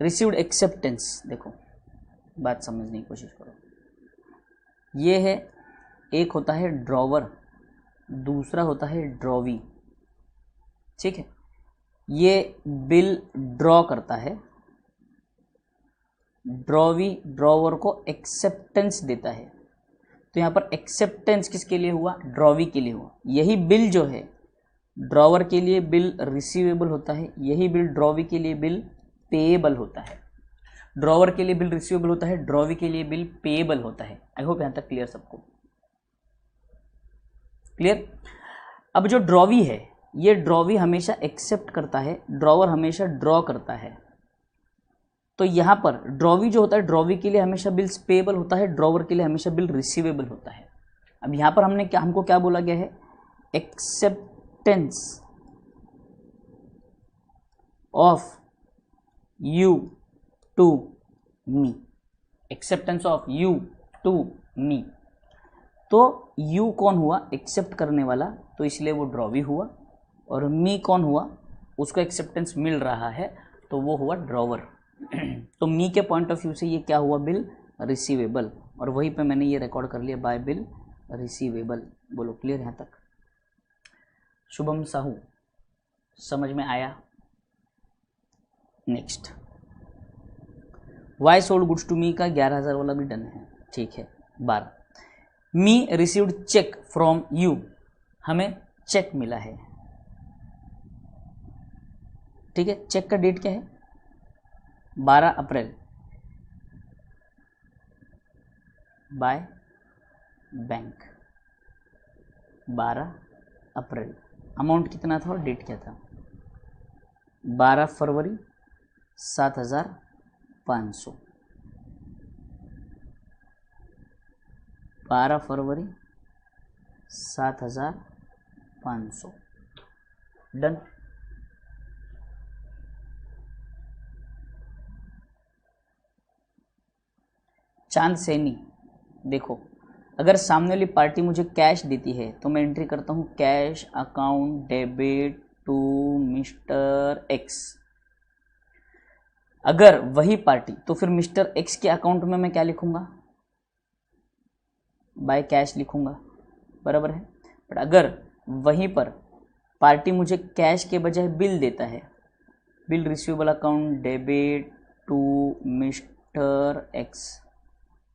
रिसीव्ड एक्सेप्टेंस, देखो बात समझने की कोशिश करो, ये है, एक होता है ड्रॉवर, दूसरा होता है ड्रॉवी, ठीक है। ये बिल ड्रॉ करता है, ड्रॉवी ड्रॉवर को एक्सेप्टेंस देता है। तो यहाँ पर एक्सेप्टेंस किसके लिए हुआ, ड्रॉवी के लिए हुआ। यही बिल जो है ड्रॉवर के लिए बिल रिसीवेबल होता है, यही बिल ड्रॉवी के लिए बिल पेएबल होता है। ड्रॉवर के लिए बिल रिसीवेबल होता है, ड्रॉवी के लिए बिल पेएबल होता है। आई होप यहाँ तक क्लियर सबको, क्लियर। अब जो ड्रॉवी है, ये ड्रॉवी हमेशा एक्सेप्ट करता है, ड्रॉवर हमेशा ड्रॉ करता है। तो यहाँ पर ड्रॉवी जो होता है, ड्रॉवी के लिए हमेशा बिल्स पेएबल होता है, ड्रॉवर के लिए हमेशा बिल रिसीवेबल होता है। अब यहाँ पर हमको क्या बोला गया है, acceptance of you to me, acceptance of you to me. तो यू कौन हुआ, एक्सेप्ट करने वाला, तो इसलिए वो ड्रॉवी हुआ, और मी कौन हुआ, उसको एक्सेप्टेंस मिल रहा है, तो वो हुआ ड्रॉवर। तो मी के पॉइंट ऑफ व्यू से ये क्या हुआ, बिल रिसीवेबल, और वहीं पे मैंने ये रिकॉर्ड कर लिया, बाय बिल रिसीवेबल। बोलो क्लियर यहाँ तक। शुभम साहू, समझ में आया। Next, Y sold goods to me का 11,000 वाला भी डन है, ठीक है। 12, me received cheque from you, हमें चेक मिला है, ठीक है। चेक का डेट क्या है, 12 अप्रैल, बाय बैंक, 12 अप्रैल। अमाउंट कितना था और डेट क्या था, 12 फरवरी 7,500, 12 फरवरी 7,500, डन। चांद सैनी, देखो अगर सामने वाली पार्टी मुझे कैश देती है तो मैं एंट्री करता हूँ, cash account debit to mister X. अगर वही पार्टी, तो फिर मिस्टर एक्स के अकाउंट में मैं क्या लिखूंगा, बाय कैश लिखूंगा, बराबर है। बट अगर वहीं पर पार्टी मुझे कैश के बजाय बिल देता है, bill receivable account debit to mister X,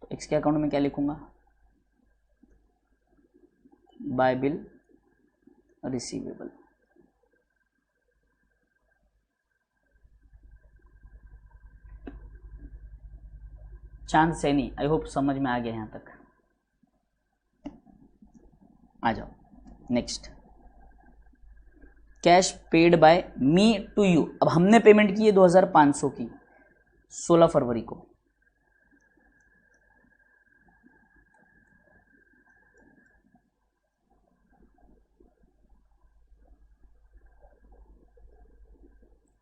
तो एक्स के अकाउंट में क्या लिखूंगा, बाय बिल रिसीवेबल। चांद सैनी, आई होप समझ में आ गया यहाँ तक। आ जाओ next, cash paid by me to you. अब हमने पेमेंट की है 2,500 की 16 फरवरी को,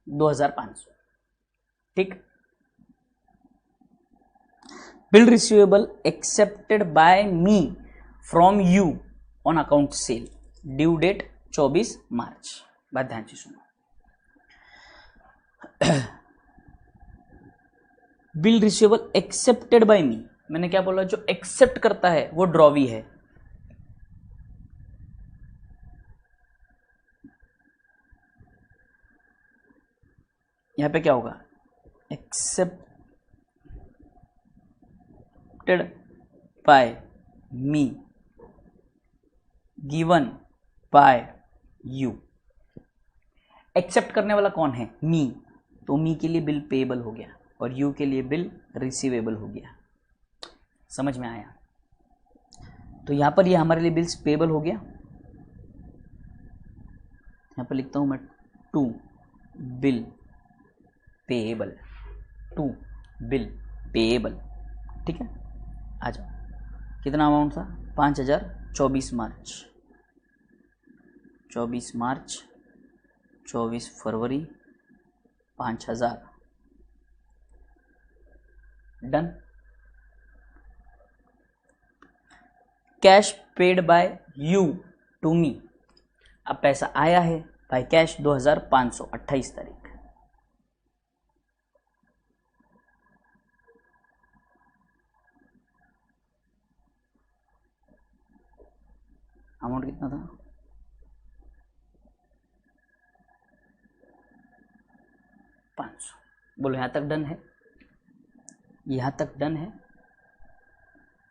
$2,500, ठीक। Bill receivable accepted by me from you on account sale, due date 24 March. बात ध्यान से सुनो, bill receivable accepted by me, मैंने क्या बोला, जो एक्सेप्ट करता है वो ड्रॉवी है। यहां पे क्या होगा, accepted by me given by you. Accept करने वाला कौन है, मी, तो मी के लिए बिल पेएबल हो गया और यू के लिए बिल रिसीवेबल हो गया। समझ में आया। तो यहां पर ये हमारे लिए बिल्स पेएबल हो गया, यहां पर लिखता हूं मैं to bill payable, to bill payable, ठीक है। आ जाओ, कितना अमाउंट था, 5,000, 24 मार्च। 24 मार्च, 24 फरवरी, 5000। Done. Cash paid by you to me, अब पैसा आया है बाय कैश 2500, 28 तारीख। अमाउंट कितना था? 500। बोलो यहाँ तक डन है? यहाँ तक डन है?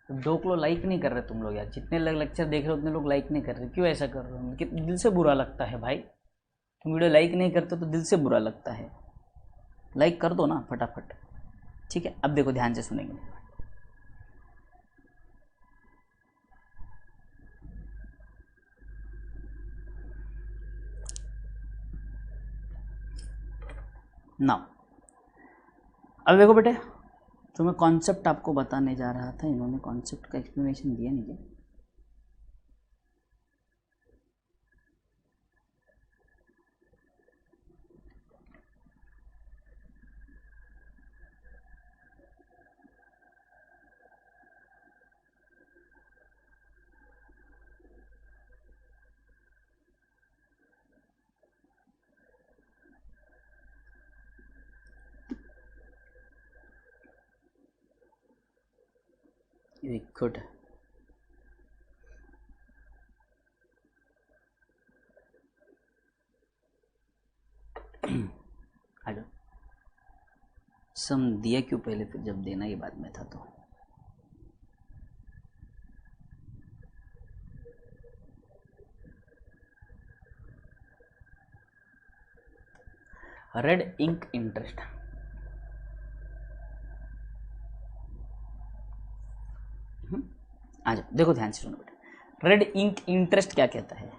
2 किलो लाइक नहीं कर रहे तुम लोग यार, जितने लोग लेक्चर देख रहे हो उतने लोग लाइक नहीं कर रहे, क्यों ऐसा कर रहे हो? दिल से बुरा लगता है भाई, तुम वीडियो लाइक नहीं करते तो दिल से बुरा लगता है। लाइक कर दो ना फटाफट, ठीक है। अब देखो ध्यान से सुनेंगे। नाउ अब देखो बेटे, जो मैं कॉन्सेप्ट आपको बताने जा रहा था, इन्होंने कॉन्सेप्ट का एक्सप्लेनेशन दिया नहीं क्या? Very good. आ जाओ। सम दिया क्यों पहले, फिर जब देना ही बाद में था तो। रेड इंक इंटरेस्ट, आ जाओ देखो ध्यान से सुनो बेटा। रेड इंक इंटरेस्ट क्या कहता है?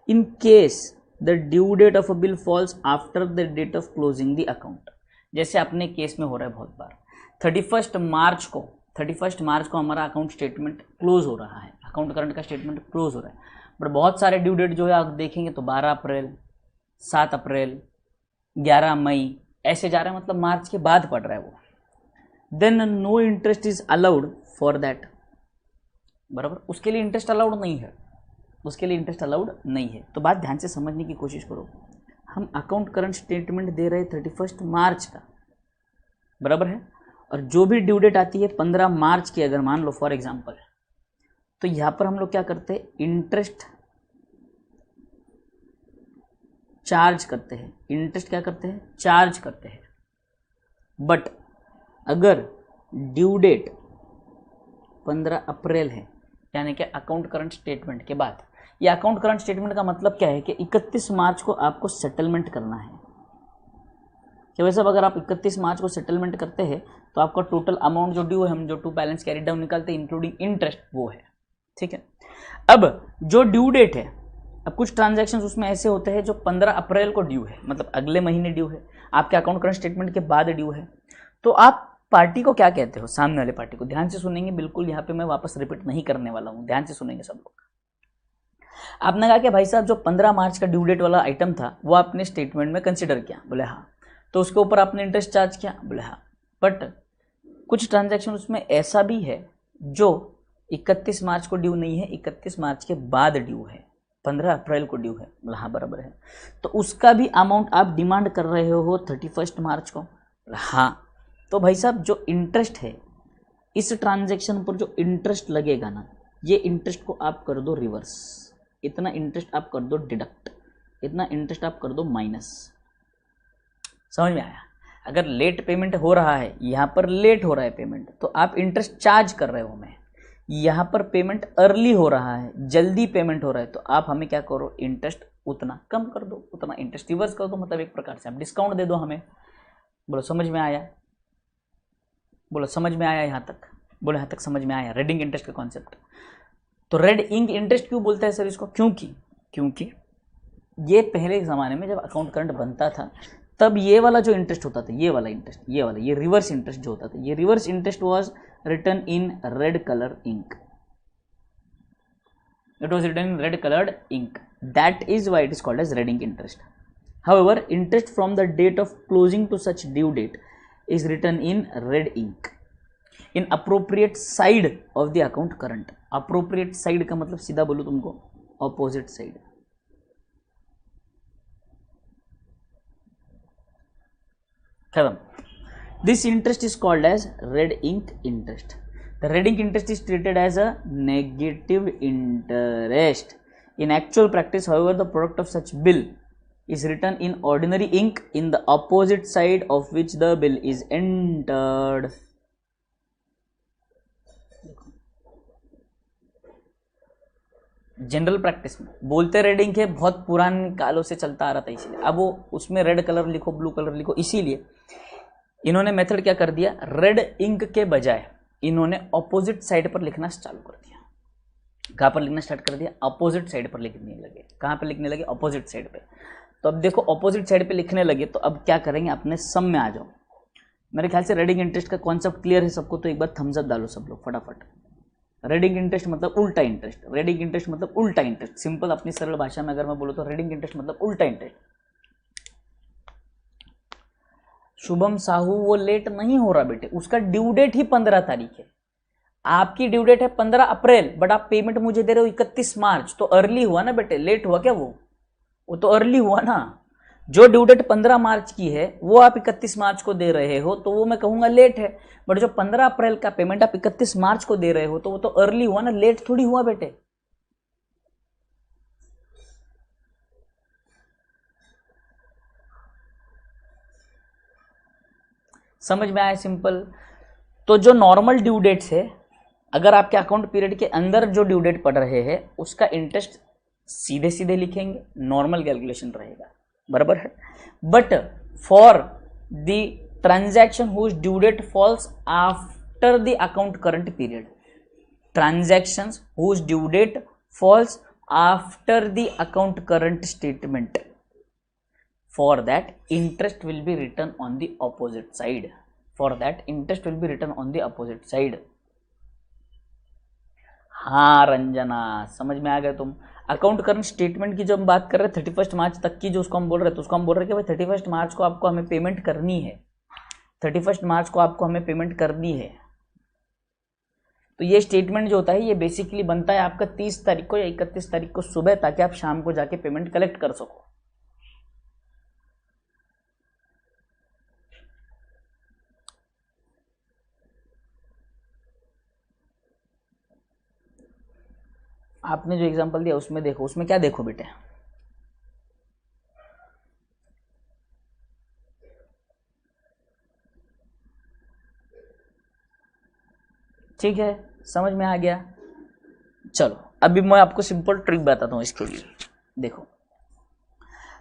In case the due date of a bill falls after the date of closing the account. जैसे अपने केस में हो रहा है बहुत बार, 31 मार्च को हमारा अकाउंट स्टेटमेंट क्लोज हो रहा है, अकाउंट करंट का स्टेटमेंट क्लोज हो रहा है, बट बहुत सारे ड्यू डेट जो है आप देखेंगे तो 12 अप्रैल, 7 अप्रैल, 11 मई ऐसे जा रहा है, मतलब मार्च के बाद पड़ रहा है वो। Then no interest is allowed for that, बराबर, उसके लिए इंटरेस्ट अलाउड नहीं है, उसके लिए इंटरेस्ट अलाउड नहीं है। तो बात ध्यान से समझने की कोशिश करो। हम अकाउंट करंट स्टेटमेंट दे रहे हैं 31 मार्च का, बराबर है, और जो भी ड्यू डेट आती है 15 मार्च की अगर मान लो फॉर एग्जांपल, तो यहाँ पर हम लोग क्या करते हैं, इंटरेस्ट चार्ज करते हैं। इंटरेस्ट क्या करते हैं? चार्ज करते हैं। बट अगर ड्यू डेट 15 अप्रैल है, यानी कि अकाउंट करंट स्टेटमेंट के बाद, ये अकाउंट करंट स्टेटमेंट का मतलब क्या है कि 31 मार्च को आपको सेटलमेंट करना है। कि वैसे अगर आप 31 मार्च को सेटलमेंट करते हैं तो आपका टोटल अमाउंट जो ड्यू है, हम जो टू बैलेंस कैरी डाउन निकालते हैं इंक्लूडिंग इंटरेस्ट, वो है, ठीक है। अब जो ड्यू डेट है, अब कुछ ट्रांजैक्शंस उसमें ऐसे होते हैं जो 15 अप्रैल को ड्यू है, मतलब अगले महीने ड्यू है, आपके अकाउंट करंट स्टेटमेंट के बाद ड्यू है, तो आप पार्टी को क्या कहते हो? सामने वाले पार्टी को। ध्यान से सुनेंगे बिल्कुल, यहाँ पे मैं वापस रिपीट नहीं करने वाला हूँ, ध्यान से सुनेंगे सब लोग। आपने कहा कि भाई साहब जो 15 मार्च का ड्यू डेट वाला आइटम था वो आपने स्टेटमेंट में कंसिडर किया, बोले हाँ, तो उसके ऊपर आपने इंटरेस्ट चार्ज किया, बोले हाँ, बट कुछ ट्रांजैक्शन उसमें ऐसा भी है जो 31 मार्च को ड्यू नहीं है, 31 मार्च के बाद ड्यू है, 15 अप्रैल को ड्यू है, बोले हाँ बराबर है, तो उसका भी अमाउंट आप डिमांड कर रहे हो 31 मार्च को, हाँ। तो भाई साहब जो इंटरेस्ट है, इस ट्रांजैक्शन पर जो इंटरेस्ट लगेगा ना, ये इंटरेस्ट को आप कर दो रिवर्स, इतना इंटरेस्ट आप कर दो डिडक्ट, इतना इंटरेस्ट आप कर दो माइनस। समझ में आया? अगर लेट पेमेंट हो रहा है, यहाँ पर लेट हो रहा है पेमेंट, तो आप इंटरेस्ट चार्ज कर रहे हो हमें, यहाँ पर पेमेंट अर्ली हो रहा है, जल्दी पेमेंट हो रहा है, तो आप हमें क्या करो, इंटरेस्ट उतना कम कर दो, उतना इंटरेस्ट रिवर्स कर दो, मतलब एक प्रकार से आप डिस्काउंट दे दो हमें। बोलो समझ में आया? बोलो समझ में आया यहाँ तक? बोलो यहाँ तक समझ में आया रेड इंक इंटरेस्ट का कॉन्सेप्ट? तो रेड इंक इंटरेस्ट क्यों बोलते हैं सर इसको? क्योंकि ये पहले के ज़माने में जब अकाउंट करंट बनता था तब ये वाला जो इंटरेस्ट होता था, ये वाला इंटरेस्ट, ये रिवर्स इंटरेस्ट जो होता था, ये reverse interest was written in red colour ink, it was written in red coloured ink. That is why it is called as red ink interest. However, interest from the date of closing to such due date is written in red ink in appropriate side of the account current. Appropriate side का मतलब सीधा बोलूं तुमको opposite side. खत्म. This interest is called as red ink interest. The red ink interest is treated as a negative interest. In actual practice, however, the product of such bill is written in ordinary ink in the opposite side of which the bill is entered. General practice में बोलते red ink है, बहुत पुराने कालों से चलता आ रहा था, इसीलिए अब वो उसमें रेड कलर लिखो, ब्लू कलर लिखो, इसीलिए इन्होंने मेथड क्या कर दिया, रेड इंक के बजाय इन्होंने ऑपोजिट साइड पर लिखना चालू कर दिया. कहाँ पर लिखना स्टार्ट कर दिया, अपोजिट साइड पर लिखने लगे. कहाँ पर लिखने लगे, अपोजिट साइड पे. तो अब देखो अपोजिट साइड पे लिखने लगे, तो अब क्या करेंगे, अपने सम में आ जाओ. मेरे ख्याल से red ink इंटरेस्ट का कॉन्सेप्ट क्लियर है सबको, तो एक बार थम्स अप डालो सब लोग फटाफट. red ink इंटरेस्ट मतलब उल्टा इंटरेस्ट. red ink इंटरेस्ट मतलब उल्टा इंटरेस्ट. सिंपल अपनी सरल भाषा में अगर मैं बोलूँ तो red ink इंटरेस्ट मतलब उल्टा इंटरेस्ट. शुभम साहू वो लेट नहीं हो रहा बेटे, उसका ड्यू डेट ही 15 तारीख है. आपकी ड्यू डेट है 15 अप्रैल, बट आप पेमेंट मुझे दे रहे हो 31 मार्च, तो अर्ली हुआ ना बेटे, लेट हुआ क्या? वो तो अर्ली हुआ ना. जो ड्यू डेट 15 मार्च की है वो आप 31 मार्च को दे रहे हो, तो वो मैं कहूंगा लेट है. बट जो 15 अप्रैल का पेमेंट आप 31 मार्च को दे रहे हो, तो वो तो अर्ली हुआ ना, लेट थोड़ी हुआ बेटे. समझ में आया सिंपल. तो जो नॉर्मल ड्यू डेट्स है, अगर आपके अकाउंट पीरियड के अंदर जो ड्यू डेट पड़ रहे हैं उसका इंटरेस्ट सीधे सीधे लिखेंगे, नॉर्मल कैलकुलेशन रहेगा, बराबर है. But for the transaction whose due date falls after the account current period, transactions whose due date falls after the account current statement, for that interest will be written on the opposite side. For that interest will be written on the opposite side. हाँ रंजना, समझ में आ गया तुम. Account current statement की जो हम बात कर रहे हैं 31 मार्च तक की, जो उसको हम बोल रहे हैं, तो उसको हम बोल रहे हैं कि भाई 31 मार्च को आपको हमें पेमेंट करनी है. 31 मार्च को आपको हमें पेमेंट करनी है. तो ये स्टेटमेंट जो होता है ये बेसिकली बनता है आपका 30 तारीख को या 31 तारीख को सुबह, ताकि आप शाम को जाके पेमेंट कलेक्ट कर सको. आपने जो एग्जांपल दिया उसमें देखो, उसमें क्या देखो बेटे, ठीक है, समझ में आ गया. चलो अभी मैं आपको सिंपल ट्रिक बताता हूँ इसके लिए. देखो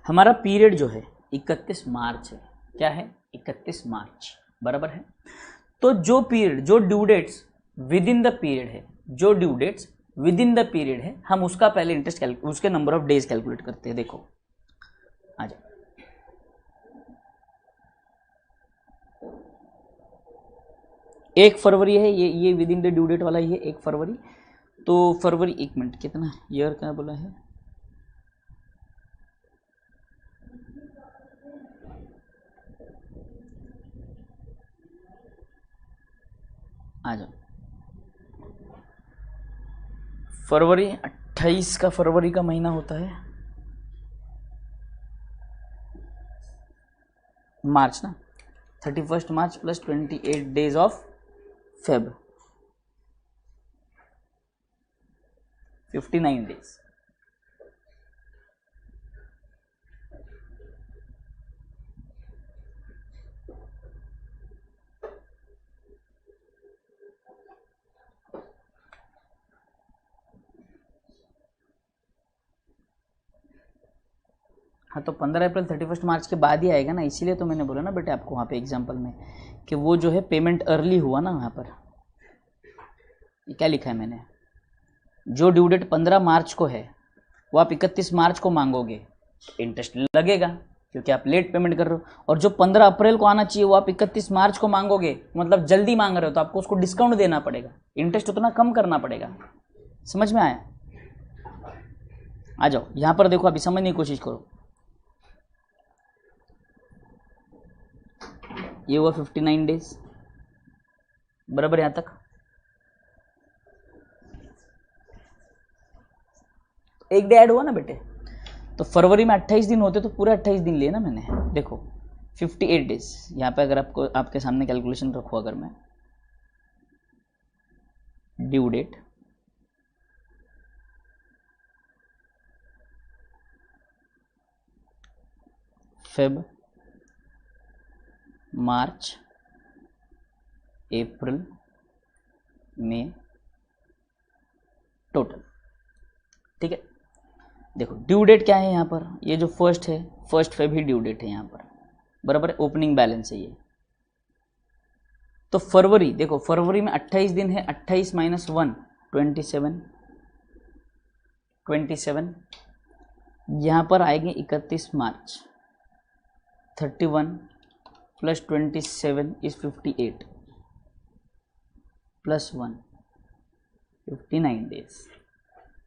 हमारा पीरियड जो है 31 मार्च है. क्या है, 31 मार्च, बराबर है. तो जो पीरियड, जो due dates within the period है, जो due dates within the period है, हम उसका पहले इंटरेस्ट उसके नंबर ऑफ डेज कैलकुलेट करते हैं. देखो आ जाओ, एक फरवरी है, ये within the due date वाला ही है, 1 फरवरी. तो फरवरी, एक मिनट, कितना ईयर क्या बोला है, आ जाओ. फरवरी 28 का फरवरी का महीना होता है, मार्च ना, 31 March plus 28 days of Feb, 59 days. हाँ तो 15 अप्रैल 31 मार्च के बाद ही आएगा ना, इसीलिए तो मैंने बोला ना बेटे आपको वहाँ पे एग्जांपल में कि वो जो है पेमेंट अर्ली हुआ ना. वहाँ पर ये क्या लिखा है मैंने, जो ड्यू डेट 15 मार्च को है वो आप 31 मार्च को मांगोगे, इंटरेस्ट लगेगा क्योंकि आप लेट पेमेंट कर रहे हो. और जो 15 अप्रैल को आना चाहिए वो आप 31 मार्च को मांगोगे, मतलब जल्दी मांग रहे हो, तो आपको उसको डिस्काउंट देना पड़ेगा, इंटरेस्ट उतना कम करना पड़ेगा. समझ में आया? आ जाओ यहाँ पर देखो, अभी समझने की कोशिश करो। ये हुआ 59 डेज बराबर यहाँ तक। एक डे ऐड हुआ ना बेटे, तो फरवरी में 28 दिन होते तो पूरे 28 दिन लिए ना मैंने। देखो 58 डेज यहाँ पे, अगर आपको आपके सामने कैलकुलेशन रखो, अगर मैं ड्यू डेट फेब, मार्च, अप्रैल, मई टोटल, ठीक है। देखो ड्यू डेट क्या है यहाँ पर, ये जो फर्स्ट है, फर्स्ट फेब ही ड्यू डेट है यहाँ पर, बराबर। ओपनिंग बैलेंस है ये। तो फरवरी, देखो फरवरी में 28 दिन है, 28 माइनस 1 27, यहाँ पर आएंगे 31 मार्च, 31 plus 27 is 58 plus 1 59 days.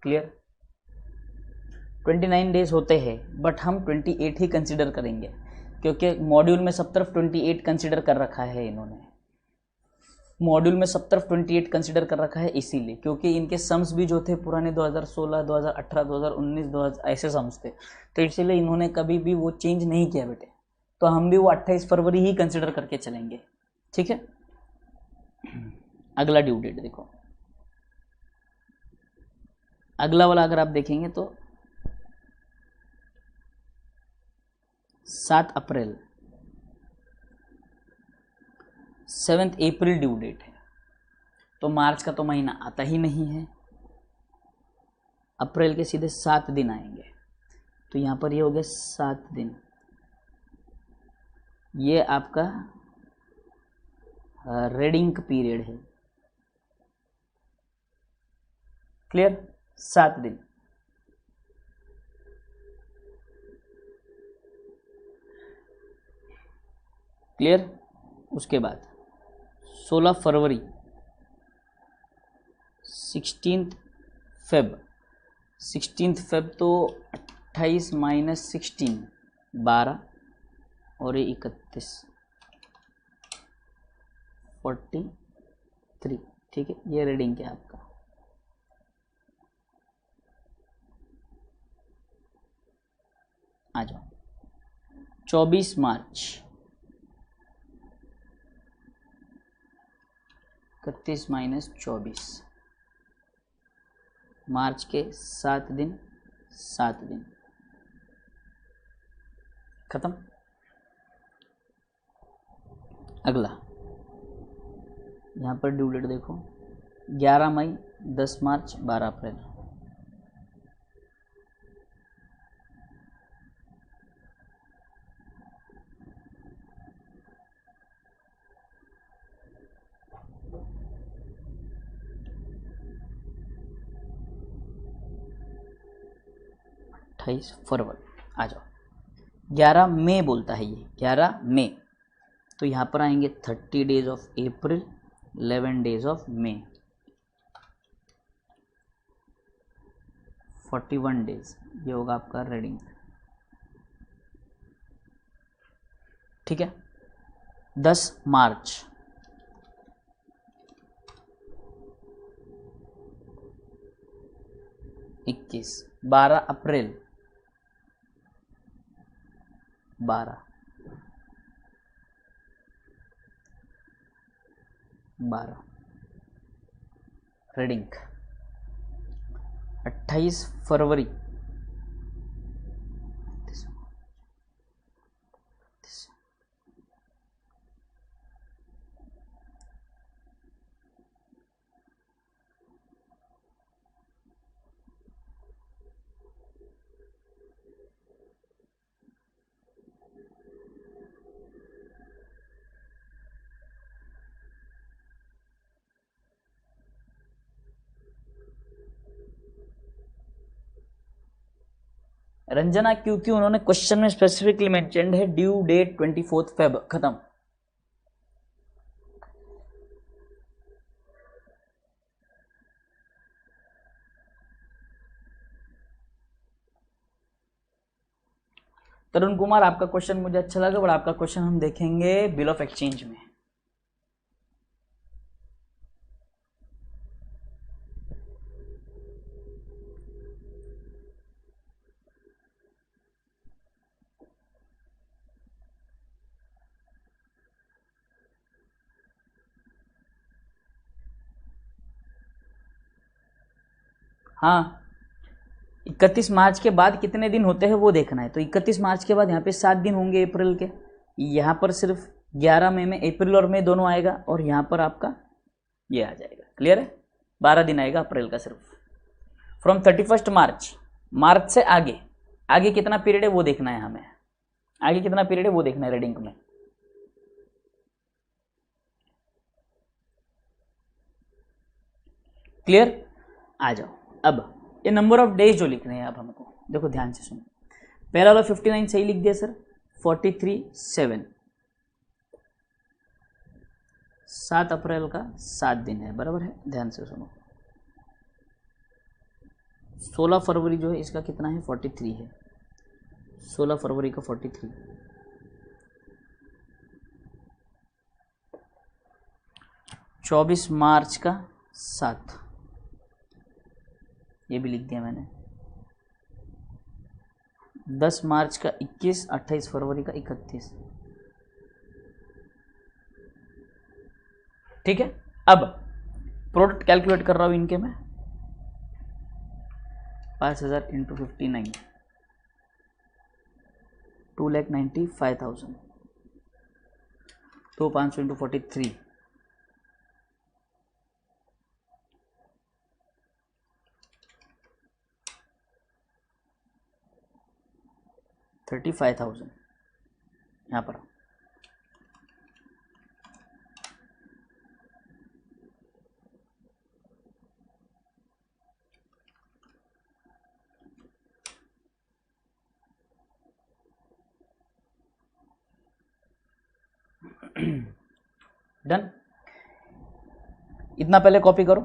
Clear? 29 days होते हैं, बट हम 28 ही कंसिडर करेंगे, क्योंकि मॉड्यूल में सब तरफ 28 कंसिडर कर रखा है इन्होंने। मॉड्यूल में सब तरफ 28 कंसिडर कर रखा है इसीलिए, क्योंकि इनके सम्स भी जो थे पुराने 2016, 2018, 2019, 2000 ऐसे सम्स थे, तो इसीलिए इन्होंने कभी भी वो चेंज नहीं किया बेटे। तो हम भी वो 28 फरवरी ही कंसिडर करके चलेंगे, ठीक है। अगला ड्यू डेट देखो, अगला वाला अगर आप देखेंगे तो 7 अप्रैल, 7 अप्रैल ड्यू डेट है। तो मार्च का तो महीना आता ही नहीं है, अप्रैल के सीधे 7 दिन आएंगे, तो यहाँ पर ये हो गया 7 दिन। ये आपका रेडिंग पीरियड है। क्लियर? 7 दिन। क्लियर? उसके बाद 16 फरवरी, 16 फेब, 16 फेब तो 28 माइनस 16 12 और ये 31 43, ठीक है। ये रीडिंग क्या है आपका। आ जाओ 24 मार्च, 31 माइनस 24, मार्च के 7 दिन, 7 दिन खत्म। अगला यहाँ पर ड्यू डेट देखो, 11 मई, 10 मार्च, 12 अप्रैल। फरवरी। आ जाओ 11 मई बोलता है ये, 11 मई, तो यहाँ पर आएंगे 30 days of April, 11 days of May, 41 days. ये होगा आपका रीडिंग, ठीक है। 10 मार्च, 21, 12 अप्रैल, 12 रीडिंग। 28 फरवरी, रंजना, क्योंकि उन्होंने क्वेश्चन में स्पेसिफिकली मेंशन्ड है ड्यू डेट 24 फेब, खत्म। तरुण कुमार, आपका क्वेश्चन मुझे अच्छा लगा, बट आपका क्वेश्चन हम देखेंगे बिल ऑफ एक्सचेंज में। हाँ, 31 मार्च के बाद कितने दिन होते हैं वो देखना है। तो 31 मार्च के बाद यहाँ पे 7 दिन होंगे अप्रैल के। यहाँ पर सिर्फ 11 मई में अप्रैल और मई दोनों आएगा, और यहाँ पर आपका ये आ जाएगा। क्लियर है? 12 दिन आएगा अप्रैल का सिर्फ। फ्रॉम 31 मार्च, मार्च से आगे, आगे कितना पीरियड है वो देखना है हमें। आगे कितना पीरियड है वो देखना है रीडिंग में। क्लियर? आ जाओ। अब ये नंबर ऑफ डेज जो लिखने हैं अब हमको, देखो ध्यान से सुनो। पहला वाला 59 सही लिख दिया सर। 43 7, 7 अप्रैल का 7 दिन है, बराबर है। ध्यान से सुनो। 16 फरवरी जो है इसका कितना है? 43 है। 16 फरवरी का 43। 24 मार्च का 7, ये भी लिख दिया मैंने। 10 मार्च का 21, 28 फरवरी का 31। ठीक है? अब प्रोडक्ट कैलकुलेट कर रहा हूं इनके में। 5000 इंटू 59, 2,95,000। तो 500 इंटू 43, 35,000 यहाँ पर। डन। इतना पहले कॉपी करो,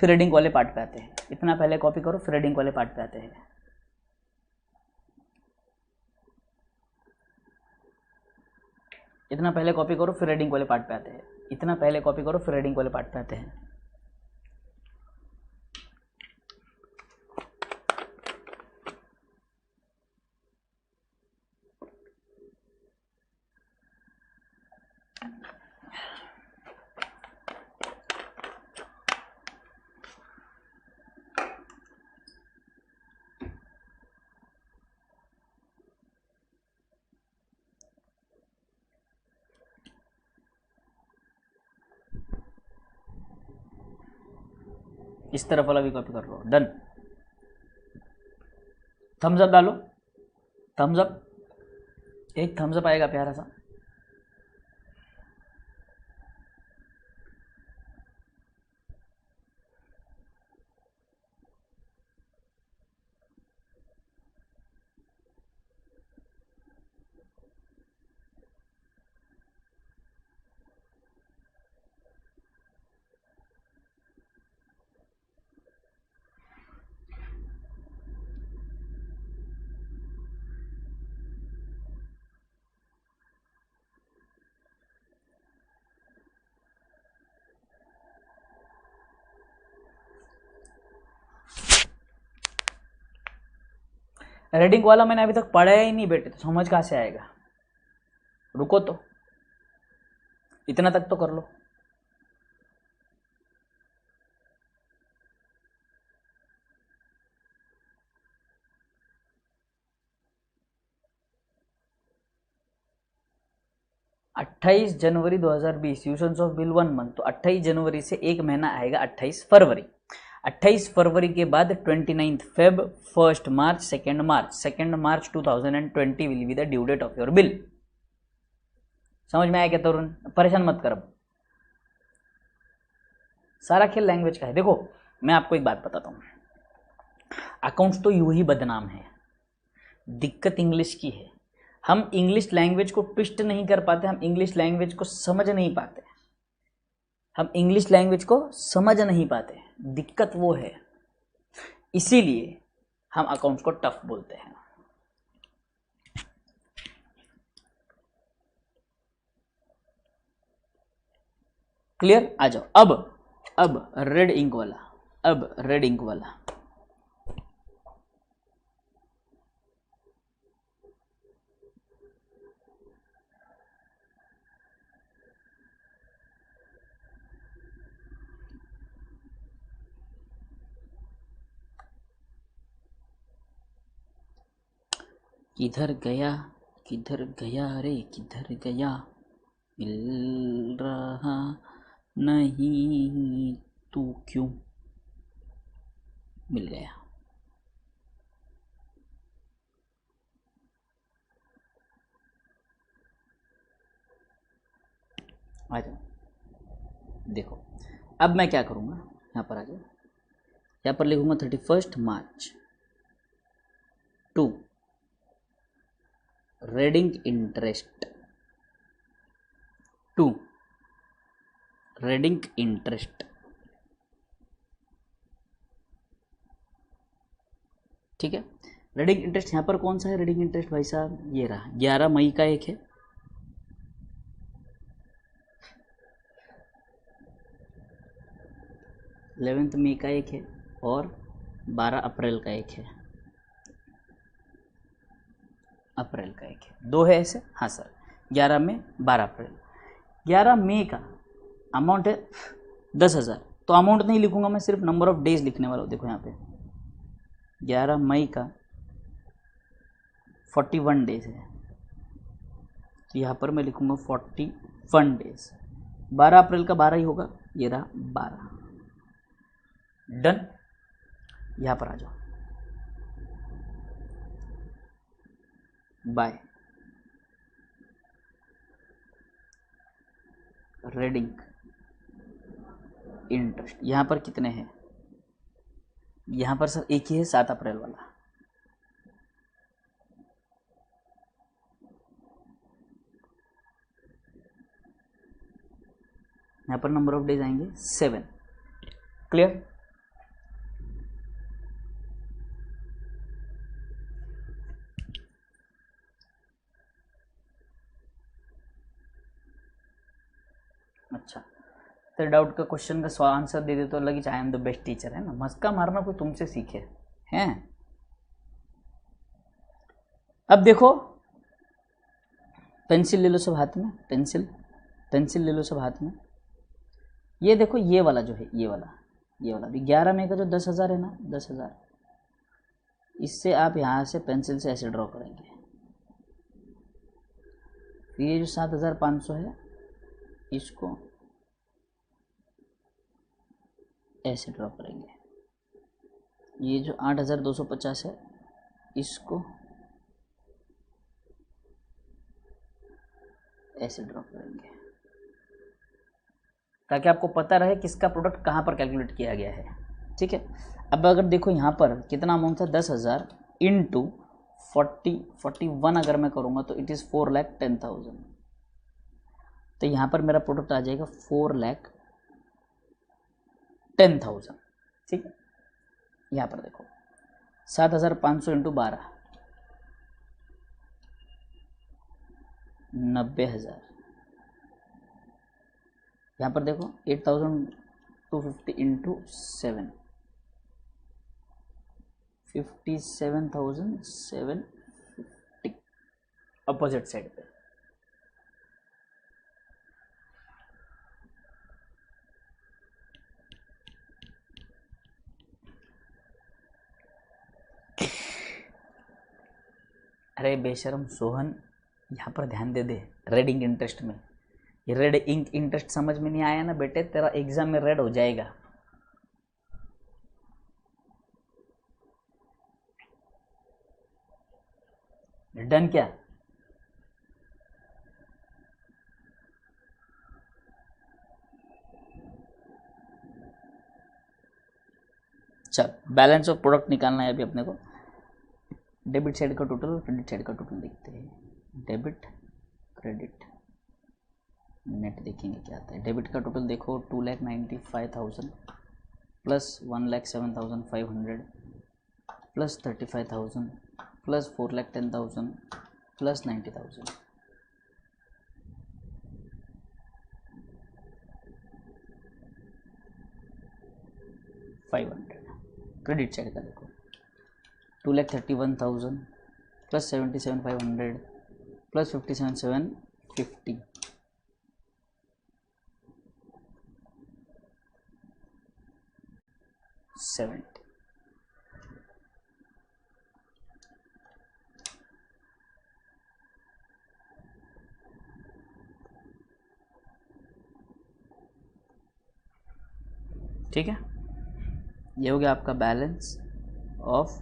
फिर रीडिंग वाले पार्ट पे आते हैं। इतना पहले कॉपी करो, फिर रीडिंग वाले पार्ट पे आते हैं। इतना पहले कॉपी करो, फिर रीडिंग वाले पार्ट पे आते हैं। इतना पहले कॉपी करो, फिर रीडिंग वाले पार्ट पे आते हैं। इस तरफ वाला भी कॉपी कर लो। डन। थम्स अप डालो, थम्स अप, एक थम्स अप आएगा प्यारा सा। रीडिंग वाला मैंने अभी तक पढ़ा ही नहीं बेटे, तो समझ कहाँ से आएगा? रुको तो, इतना तक तो कर लो। अट्ठाईस जनवरी 2020 यूजर्स ऑफ बिल 1 मंथ। तो 28 जनवरी से एक महीना आएगा 28 फरवरी। 28 फरवरी के बाद 29 Feb, 1 March, 2 March. 2 March 2020 will be the due date of your bill. समझ में आया क्या तरुण? परेशान मत कर। सारा खेल लैंग्वेज का है। देखो मैं आपको एक बात बताता हूँ, अकाउंट्स तो यूं ही बदनाम है, दिक्कत इंग्लिश की है। हम इंग्लिश लैंग्वेज को ट्विस्ट नहीं कर पाते, हम इंग्लिश लैंग्वेज को समझ नहीं पाते, हम इंग्लिश लैंग्वेज को समझ नहीं पाते, दिक्कत वो है। इसीलिए हम अकाउंट्स को टफ बोलते हैं। क्लियर, आ जाओ अब रेड इंक वाला, अब रेड इंक वाला। किधर गया रे किधर गया, मिल रहा नहीं तू क्यों, मिल गया। आ जाओ, देखो अब मैं क्या करूँगा, यहाँ पर आ जाओ, यहाँ पर लिखूँगा 31 March to red ink interest, to red ink interest, ठीक है। रेडिंग इंटरेस्ट यहाँ पर कौन सा है, रेडिंग इंटरेस्ट भाई साहब ये रहा, 11 मई का एक है, 11 मई का एक है, और 12 अप्रैल का एक है, अप्रैल का एक है, दो है ऐसे, हाँ सर, 11 मई 12 अप्रैल। 11 मई का अमाउंट है 10,000, तो अमाउंट नहीं लिखूंगा मैं, सिर्फ नंबर ऑफ डेज लिखने वाला हूँ। देखो यहाँ पे 11 मई का 41 डेज है, तो यहाँ पर मैं लिखूंगा 41 डेज। 12 अप्रैल का 12 ही होगा, ये रहा 12, डन। यहाँ पर आ जाओ, बाय रेडिंग इंटरेस्ट। यहाँ पर कितने हैं, यहाँ पर सर एक ही है, 7 अप्रैल वाला, यहाँ पर नंबर ऑफ डेज आएंगे 7, क्लियर। अच्छा, तो डाउट का क्वेश्चन का आंसर दे दे तो लगी I am the best teacher, है ना, मस्का मारना कोई तुमसे सीखे हैं। अब देखो पेंसिल ले लो सब हाथ में, पेंसिल ले लो सब हाथ में। ये देखो ये वाला जो है, ये वाला भी 11 मई का जो 10,000 है ना, 10,000, इससे आप यहाँ से पेंसिल से ऐसे ड्रॉ करेंगे। फिर ये जो 7,500 है इसको ऐसे ड्रॉ करेंगे। ये जो 8,250 है इसको ऐसे ड्रॉ करेंगे, ताकि आपको पता रहे किसका प्रोडक्ट कहाँ पर कैलकुलेट किया गया है, ठीक है। अब अगर देखो यहाँ पर कितना अमाउंट था, 10,000 इंटू 41 अगर मैं करूँगा तो इट इज़ 4,10,000, तो यहाँ पर मेरा प्रोडक्ट आ जाएगा 4,10,000, ठीक है। यहाँ पर देखो 7,500 इंटू 12, 90,000। यहाँ पर देखो 8,250 इंटू 7, 57,750 अपोजिट साइड पे। अरे बेशरम सोहन, यहाँ पर ध्यान दे दे, रेडिंग इंटरेस्ट में, ये रेड इंक इंटरेस्ट समझ में नहीं आया ना बेटे, तेरा एग्जाम में रेड हो जाएगा। डन क्या, चल बैलेंस ऑफ प्रोडक्ट निकालना है अभी अपने को। डेबिट साइड का टोटल, क्रेडिट साइड का टोटल देखते हैं, डेबिट क्रेडिट नेट देखेंगे क्या आता है। डेबिट का टोटल देखो 2,95,000 plus 1,07,500 plus 35,000 plus 4,10,000 plus 90,000। Credit side का देखो 2,31,000 प्लस 77,500 प्लस 57,750 70। ठीक है, ये हो गया आपका बैलेंस ऑफ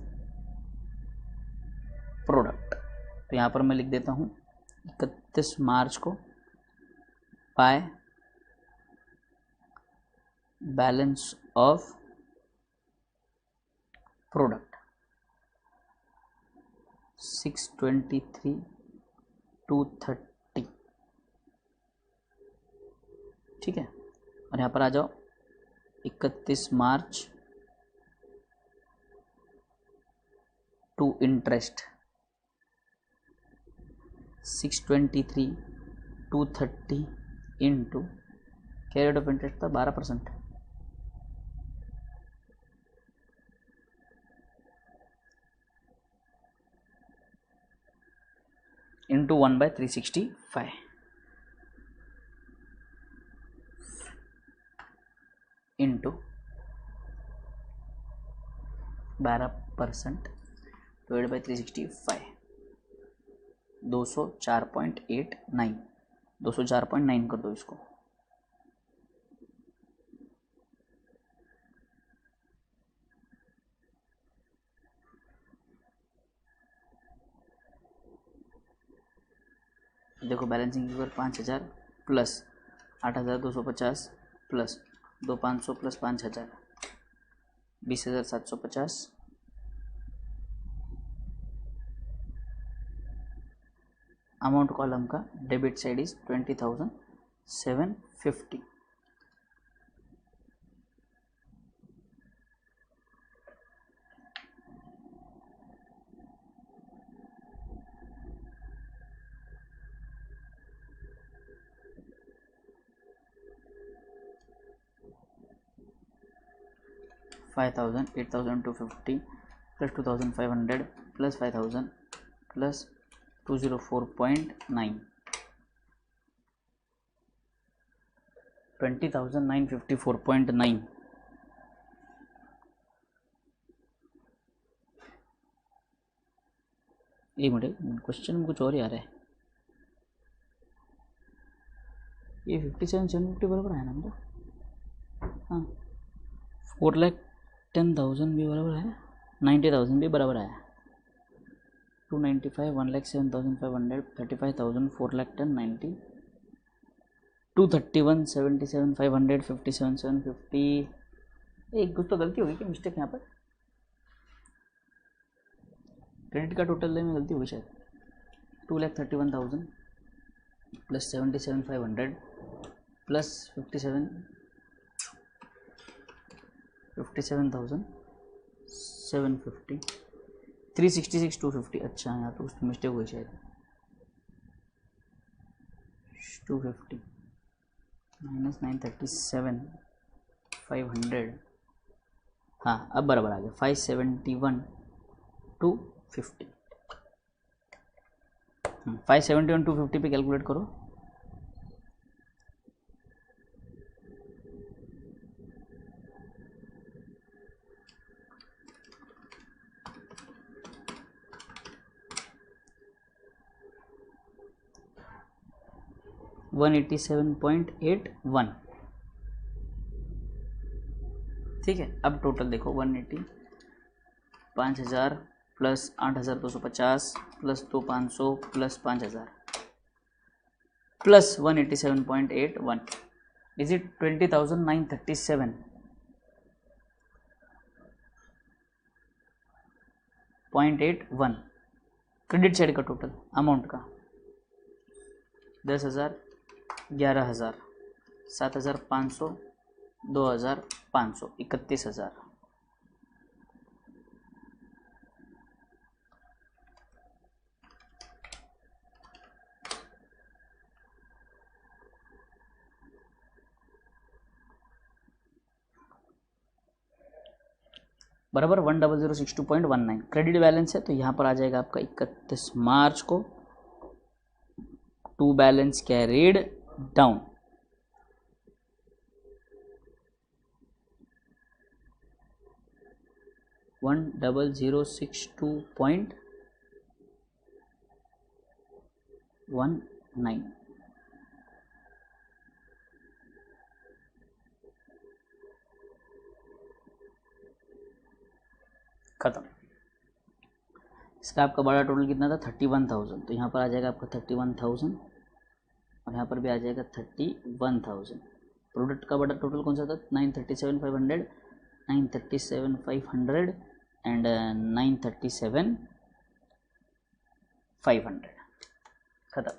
प्रोडक्ट। तो यहाँ पर मैं लिख देता हूँ 31 मार्च को बाय बैलेंस ऑफ प्रोडक्ट 623,230। ठीक है, और यहाँ पर आ जाओ 31 मार्च टू इंटरेस्ट 623,230 इंटू क्या रेट ऑफ इंटरेस्ट था 12% इंटू 1/365 इंटू 12% डिवाइड बाई 365 204.89 204.9 कर दो इसको। देखो balancing figure 5,000 plus 8,250 plus 2,500 plus 5,000 20,750 amount column का debit side is 20,750। $5,000 8,250 plus 2,500 plus 5,000 plus 204.9 20,954.9। एक मिनट, क्वेश्चन में कुछ और ही आ रहा है। ये 57,750 बराबर है ना मतलब? हाँ, 4,10,000 भी बराबर है, 90,000 भी बराबर है, 295 1,07,500 35,000 4,10 90 231 77 500 57 750। एक कुछ तो गलती होगी क्या, मिस्टेक यहाँ पर क्रेडिट का टोटल में गलती होगी शायद। 2,31,000 प्लस 77 500 प्लस 57,750 366,250। अच्छा यहाँ तो उसमें मिस्टेक हुई शायद, 250 माइनस 937,500। हाँ अब बराबर आ गया 571,250। 571,250 पे कैलकुलेट करो। $187.81। ठीक है, अब टोटल देखो 180 5,000 plus 8,250 plus 2,500 plus 5,000 plus 187.81 is it 20,937.81 credit side का टोटल अमाउंट का 10,000 11,000 7,500 2,500 31,000। बराबर 10062.19 क्रेडिट बैलेंस है। तो यहाँ पर आ जाएगा आपका 31 मार्च को टू बैलेंस कैरीड डाउन। $10062.19 खत्म। इसका आपका बड़ा टोटल कितना था 31,000, तो यहाँ पर आ जाएगा आपका 31,000 और यहाँ पर भी आ जाएगा 31,000। प्रोडक्ट का बड़ा टोटल कौन सा था 937,500 937,500 एंड 937,500 खत्म।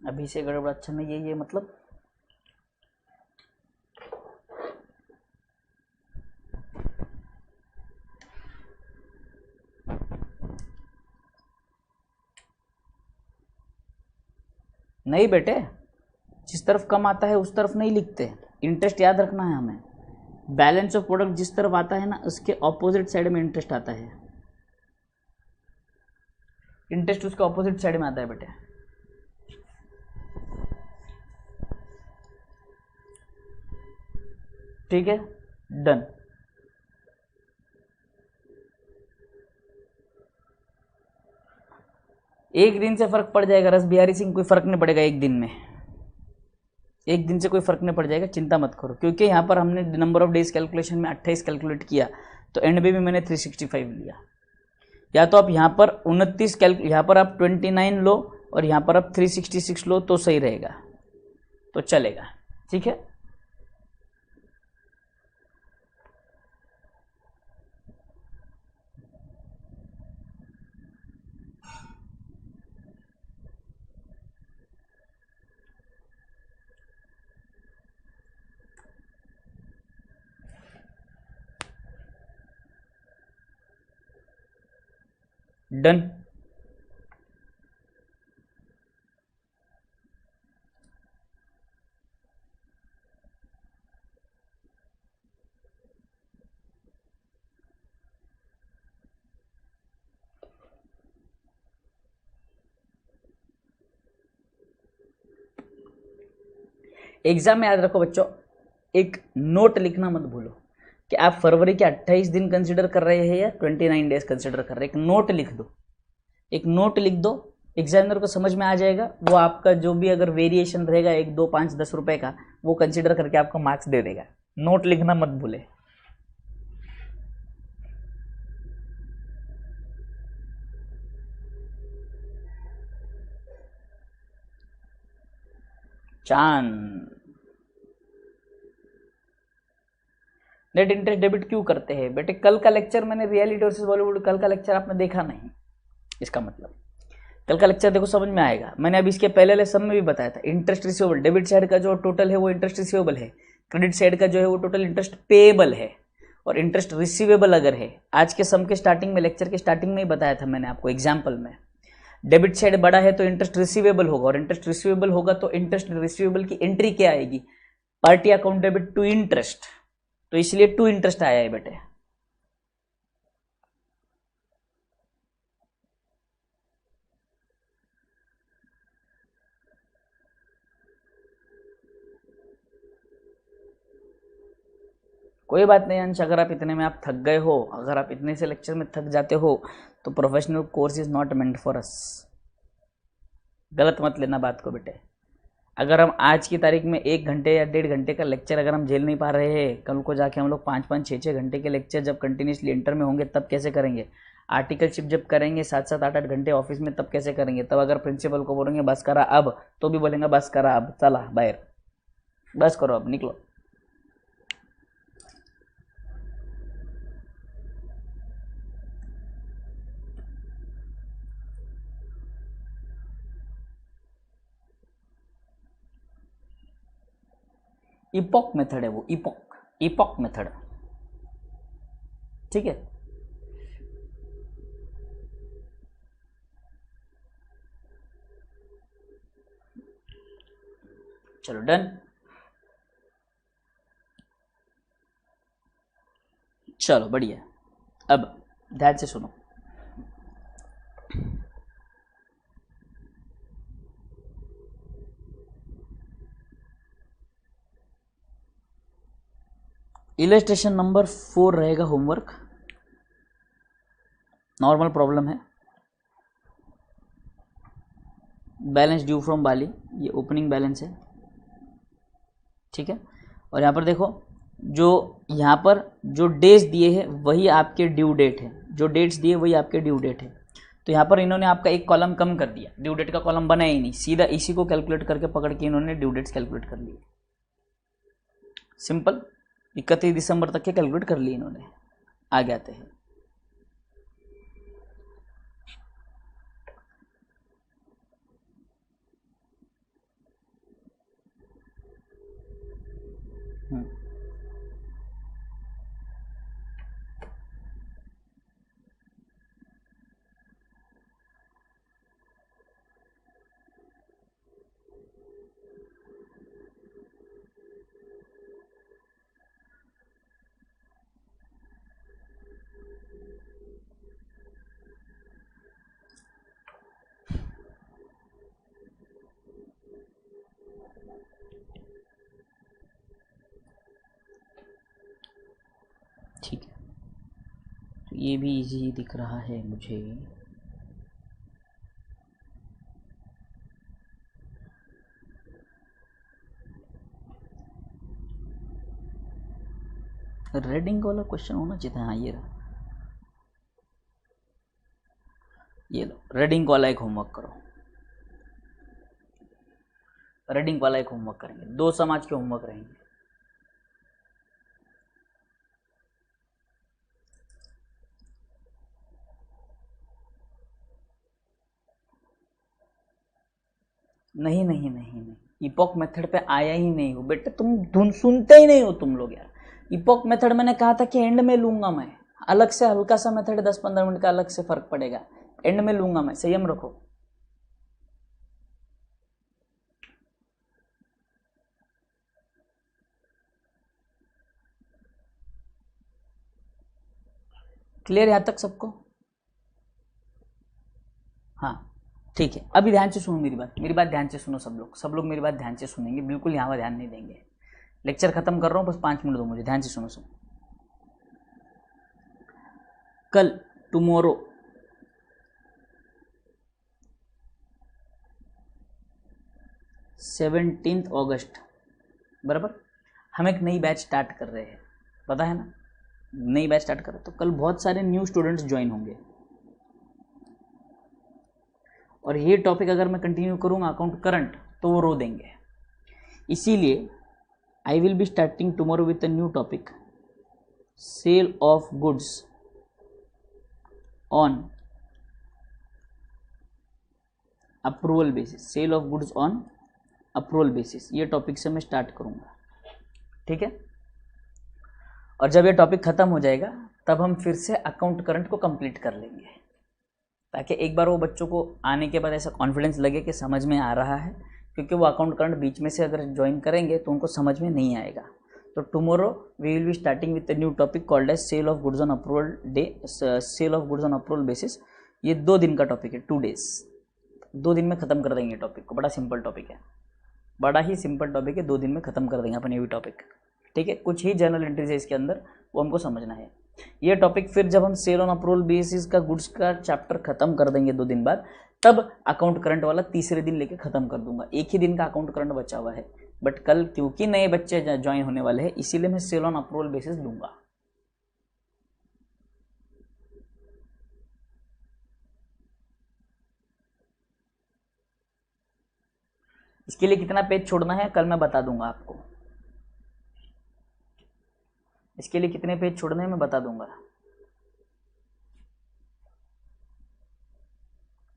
अभी से गड़बड़ अच्छा नहीं है ये मतलब नहीं बेटे, जिस तरफ कम आता है उस तरफ नहीं लिखते, इंटरेस्ट याद रखना है हमें। बैलेंस ऑफ प्रोडक्ट जिस तरफ आता है ना उसके ऑपोजिट साइड में इंटरेस्ट आता है, इंटरेस्ट उसके ऑपोजिट साइड में आता है बेटे। ठीक है, डन। एक दिन से फर्क पड़ जाएगा रस बिहारी सिंह, कोई फर्क नहीं पड़ेगा एक दिन में, एक दिन से कोई फर्क नहीं पड़ जाएगा, चिंता मत करो। क्योंकि यहाँ पर हमने नंबर ऑफ डेज कैलकुलेशन में 28 कैलकुलेट किया, तो एंड में भी मैंने 365 लिया। या तो आप यहाँ पर 29 यहाँ पर आप 29 लो और यहाँ पर आप 366 लो तो सही रहेगा, तो चलेगा। ठीक है, डन। एग्जाम में याद रखो बच्चों, एक नोट लिखना मत भूलो कि आप फरवरी के 28 दिन कंसीडर कर रहे हैं या 29 डेज कंसीडर कर रहे हैं। एक नोट लिख दो, एक नोट लिख दो, एग्जामिनर को समझ में आ जाएगा। वो आपका जो भी अगर वेरिएशन रहेगा 1, 2, 5, 10 रुपए का, वो कंसीडर करके आपको मार्क्स दे देगा। नोट लिखना मत भूले। चांद नेट इंटरेस्ट डेबिट क्यों करते हैं बेटे? कल का लेक्चर मैंने रियलिटी वर्सेस बॉलीवुड, कल का लेक्चर आपने देखा नहीं, इसका मतलब कल का लेक्चर देखो समझ में आएगा। मैंने अभी इसके पहले वाले सब में भी बताया था, इंटरेस्ट रिसीवेबल डेबिट साइड का जो टोटल है वो इंटरेस्ट रिसीवेबल है, क्रेडिट साइड का जो है वो टोटल इंटरेस्ट पेएबल है, और इंटरेस्ट रिसीवेबल अगर है, आज के सम के स्टार्टिंग में, लेक्चर के स्टार्टिंग में ही बताया था मैंने आपको एग्जाम्पल में, डेबिट साइड बड़ा है तो इंटरेस्ट रिसीवेबल होगा, और इंटरेस्ट रिसीवेबल होगा तो इंटरेस्ट रिसीवेबल की एंट्री क्या आएगी? Party account debit to interest, तो इसलिए टू इंटरेस्ट आया है बेटे। कोई बात नहीं अंश, अगर आप इतने में आप थक गए हो, अगर आप इतने से लेक्चर में थक जाते हो, तो professional course is not meant for us. गलत मत लेना बात को बेटे। अगर हम आज की तारीख में 1 घंटे या 1.5 घंटे का लेक्चर अगर हम झेल नहीं पा रहे हैं, कल को जाके हम लोग 5-5, 6-6 घंटे के लेक्चर जब कंटिन्यूसली इंटर में होंगे तब कैसे करेंगे? आर्टिकलशिप जब करेंगे 7-7, 8-8 घंटे ऑफिस में तब कैसे करेंगे? तब अगर प्रिंसिपल को बोलेंगे बस करा अब, तो भी बोलेंगे बस करा अब, चला बाहर, बस करो अब, निकलो। इपॉक मेथड है वो, इपॉक मेथड, ठीक है। चलो डन। चलो बढ़िया। अब ध्यान से सुनो, इलस्ट्रेशन नंबर 4 रहेगा होमवर्क, नॉर्मल प्रॉब्लम है। बैलेंस ड्यू फ्रॉम बाली, ये ओपनिंग बैलेंस है, ठीक है। और यहाँ पर देखो, जो यहाँ पर जो डेज दिए हैं वही आपके ड्यू डेट है, जो डेट्स दिए वही आपके ड्यू डेट है। तो यहाँ पर इन्होंने आपका एक कॉलम कम कर दिया, ड्यू डेट का कॉलम बना ही नहीं, सीधा इसी को कैलकुलेट करके पकड़ के इन्होंने ड्यू डेट्स कैलकुलेट कर लिए। सिंपल, 31 दिसंबर तक के कैलकुलेट कर लिए इन्होंने। आगे आते हैं, ठीक है। तो ये भी इजी दिख रहा है मुझे। रेडिंग वाला क्वेश्चन होना चाहिए था। हाँ ये रहा, ये लो, रेडिंग वाला एक होमवर्क करो, रेडिंग वाला एक होमवर्क करेंगे, 2 समाज के होमवर्क रहेंगे। नहीं नहीं नहीं नहीं, इपॉक मेथड पे आया ही नहीं हो बेटे, तुम धुन सुनते ही नहीं हो तुम लोग यार। इपॉक मेथड मैंने कहा था कि एंड में लूंगा मैं, अलग से हल्का सा मेथड 10-15 मिनट का अलग से फर्क पड़ेगा, एंड में लूंगा मैं, संयम रखो। क्लियर यहां तक सबको? हाँ ठीक है। अभी ध्यान से सुनो मेरी बात, मेरी बात ध्यान से सुनो सब लोग, सब लोग मेरी बात ध्यान से सुनेंगे, बिल्कुल यहाँ पर ध्यान नहीं देंगे। लेक्चर खत्म कर रहा हूँ, बस 5 मिनट दो मुझे, ध्यान से सुनो सब। कल टुमारो 17 अगस्त बराबर, हम एक नई बैच स्टार्ट कर रहे हैं, पता है ना, नई बैच स्टार्ट कर रहे हैं। तो कल बहुत सारे न्यू स्टूडेंट्स ज्वाइन होंगे, और ये टॉपिक अगर मैं कंटिन्यू करूँगा अकाउंट करंट तो वो रो देंगे। इसीलिए I will be starting tomorrow with a new topic, sale of goods on approval basis, sale of goods on approval basis, ये टॉपिक से मैं स्टार्ट करूँगा, ठीक है। और जब ये टॉपिक ख़त्म हो जाएगा तब हम फिर से अकाउंट करंट को कंप्लीट कर लेंगे, ताकि एक बार वो बच्चों को आने के बाद ऐसा कॉन्फिडेंस लगे कि समझ में आ रहा है, क्योंकि वो अकाउंट करंट बीच में से अगर ज्वाइन करेंगे तो उनको समझ में नहीं आएगा। तो tomorrow we will be starting with a new topic called as sale of goods on approval day, sale of goods on approval basis. ये 2 दिन का टॉपिक है, 2 डेज, 2 दिन में ख़त्म कर देंगे टॉपिक को। बड़ा सिंपल टॉपिक है, बड़ा ही सिंपल टॉपिक है, 2 दिन में ख़त्म कर देंगे अपन ये भी टॉपिक, ठीक है। कुछ ही जर्नल एंट्रीज है इसके अंदर, वो हमको समझना है। ये टॉपिक फिर जब हम सेल ऑन अप्रूवल बेसिस का गुड्स का चैप्टर खत्म कर देंगे 2 दिन बाद, तब अकाउंट करंट वाला तीसरे दिन लेके खत्म कर दूंगा। एक ही दिन का अकाउंट करंट बचा हुआ है, बट कल क्योंकि नए बच्चे ज्वाइन होने वाले हैं इसीलिए मैं सेल ऑन अप्रूवल बेसिस लूंगा। इसके लिए कितना पेज छोड़ना है कल मैं बता दूंगा आपको, इसके लिए कितने पेज छोड़ने हैं मैं बता दूंगा,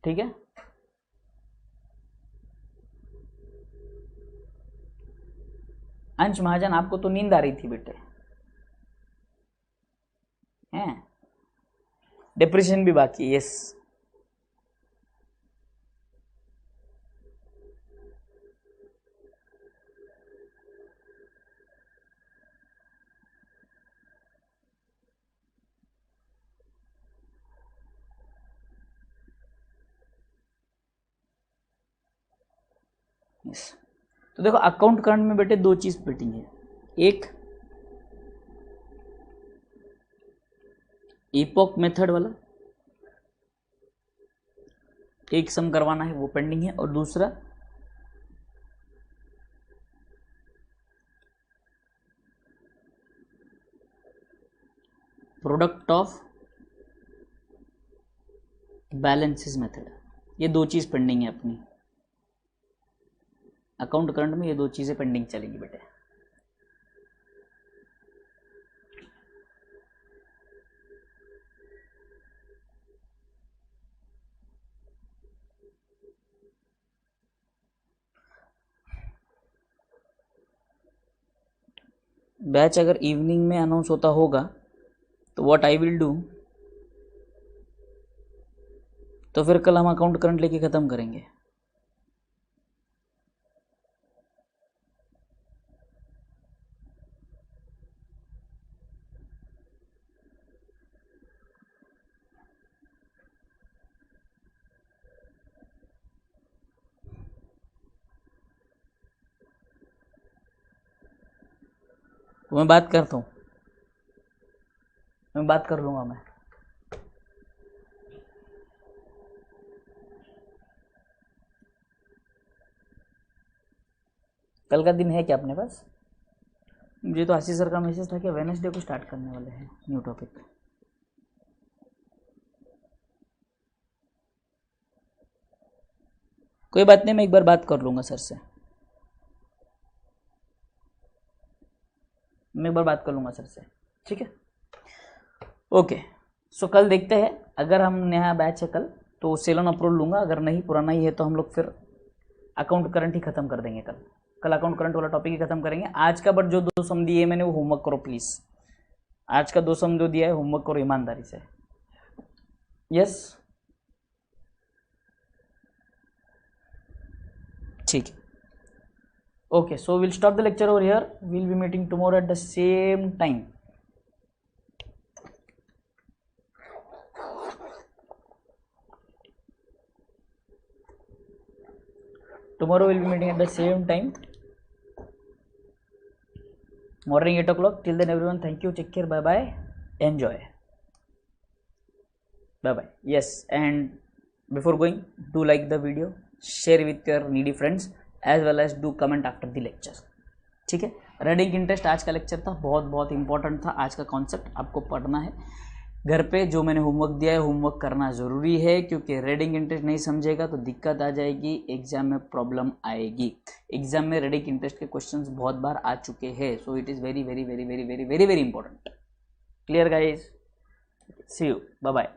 ठीक है। अंश महाजन, आपको तो नींद आ रही थी बेटे, हैं? डिप्रेशन भी बाकी, यस। यस, तो देखो अकाउंट करंट में बेटे दो चीज फिटिंग है, एक इपॉक मेथड वाला एक सम करवाना है, वो पेंडिंग है, और दूसरा प्रोडक्ट ऑफ बैलेंसेस मेथड, ये दो चीज पेंडिंग है अपनी अकाउंट करंट में, ये दो चीजें पेंडिंग चलेंगी बेटे। बैच अगर इवनिंग में अनाउंस होता होगा तो व्हाट आई विल डू, तो फिर कल हम अकाउंट करंट लेके ख़त्म करेंगे। तो मैं बात करता हूँ, मैं बात कर लूँगा मैं। कल का दिन है क्या अपने पास? मुझे तो आशीष सर का मैसेज था कि वेडनेसडे को स्टार्ट करने वाले हैं न्यू टॉपिक। कोई बात नहीं, मैं एक बार बात कर लूँगा सर से, मैं एक बार बात कर लूँगा सर से, ठीक है? ओके, सो कल देखते हैं, अगर हम नया बैच है कल तो सेलन अप्रूवल लूँगा, अगर नहीं पुराना ही है तो हम लोग फिर अकाउंट करंट ही ख़त्म कर देंगे कल। कल अकाउंट करंट वाला टॉपिक ही खत्म करेंगे। आज का बट जो दो सम दिए मैंने वो होमवर्क करो प्लीज़, आज का दो सम जो दिया है होमवर्क करो ईमानदारी से। यस, ठीक है, okay, so will stop the lecture over here, will be meeting tomorrow at the same time. Tomorrow we'll be meeting at the same time, morning 8 o'clock. Till then everyone, thank you, take care, bye bye, enjoy, bye bye. Yes, and before going, do like the video, share with your needy friends, as well as do comment after the lecture, ठीक है? Reading interest आज का lecture था, बहुत बहुत important था। आज का कॉन्सेप्ट आपको पढ़ना है घर पे, जो मैंने होमवर्क दिया है होमवर्क करना ज़रूरी है, क्योंकि रीडिंग इंटरेस्ट नहीं समझेगा तो दिक्कत आ जाएगी, एग्जाम में प्रॉब्लम आएगी। एग्जाम में रीडिंग इंटरेस्ट के क्वेश्चंस बहुत बार आ चुके हैं, so it is very very very very very very very important. Clear guys, see you, bye bye.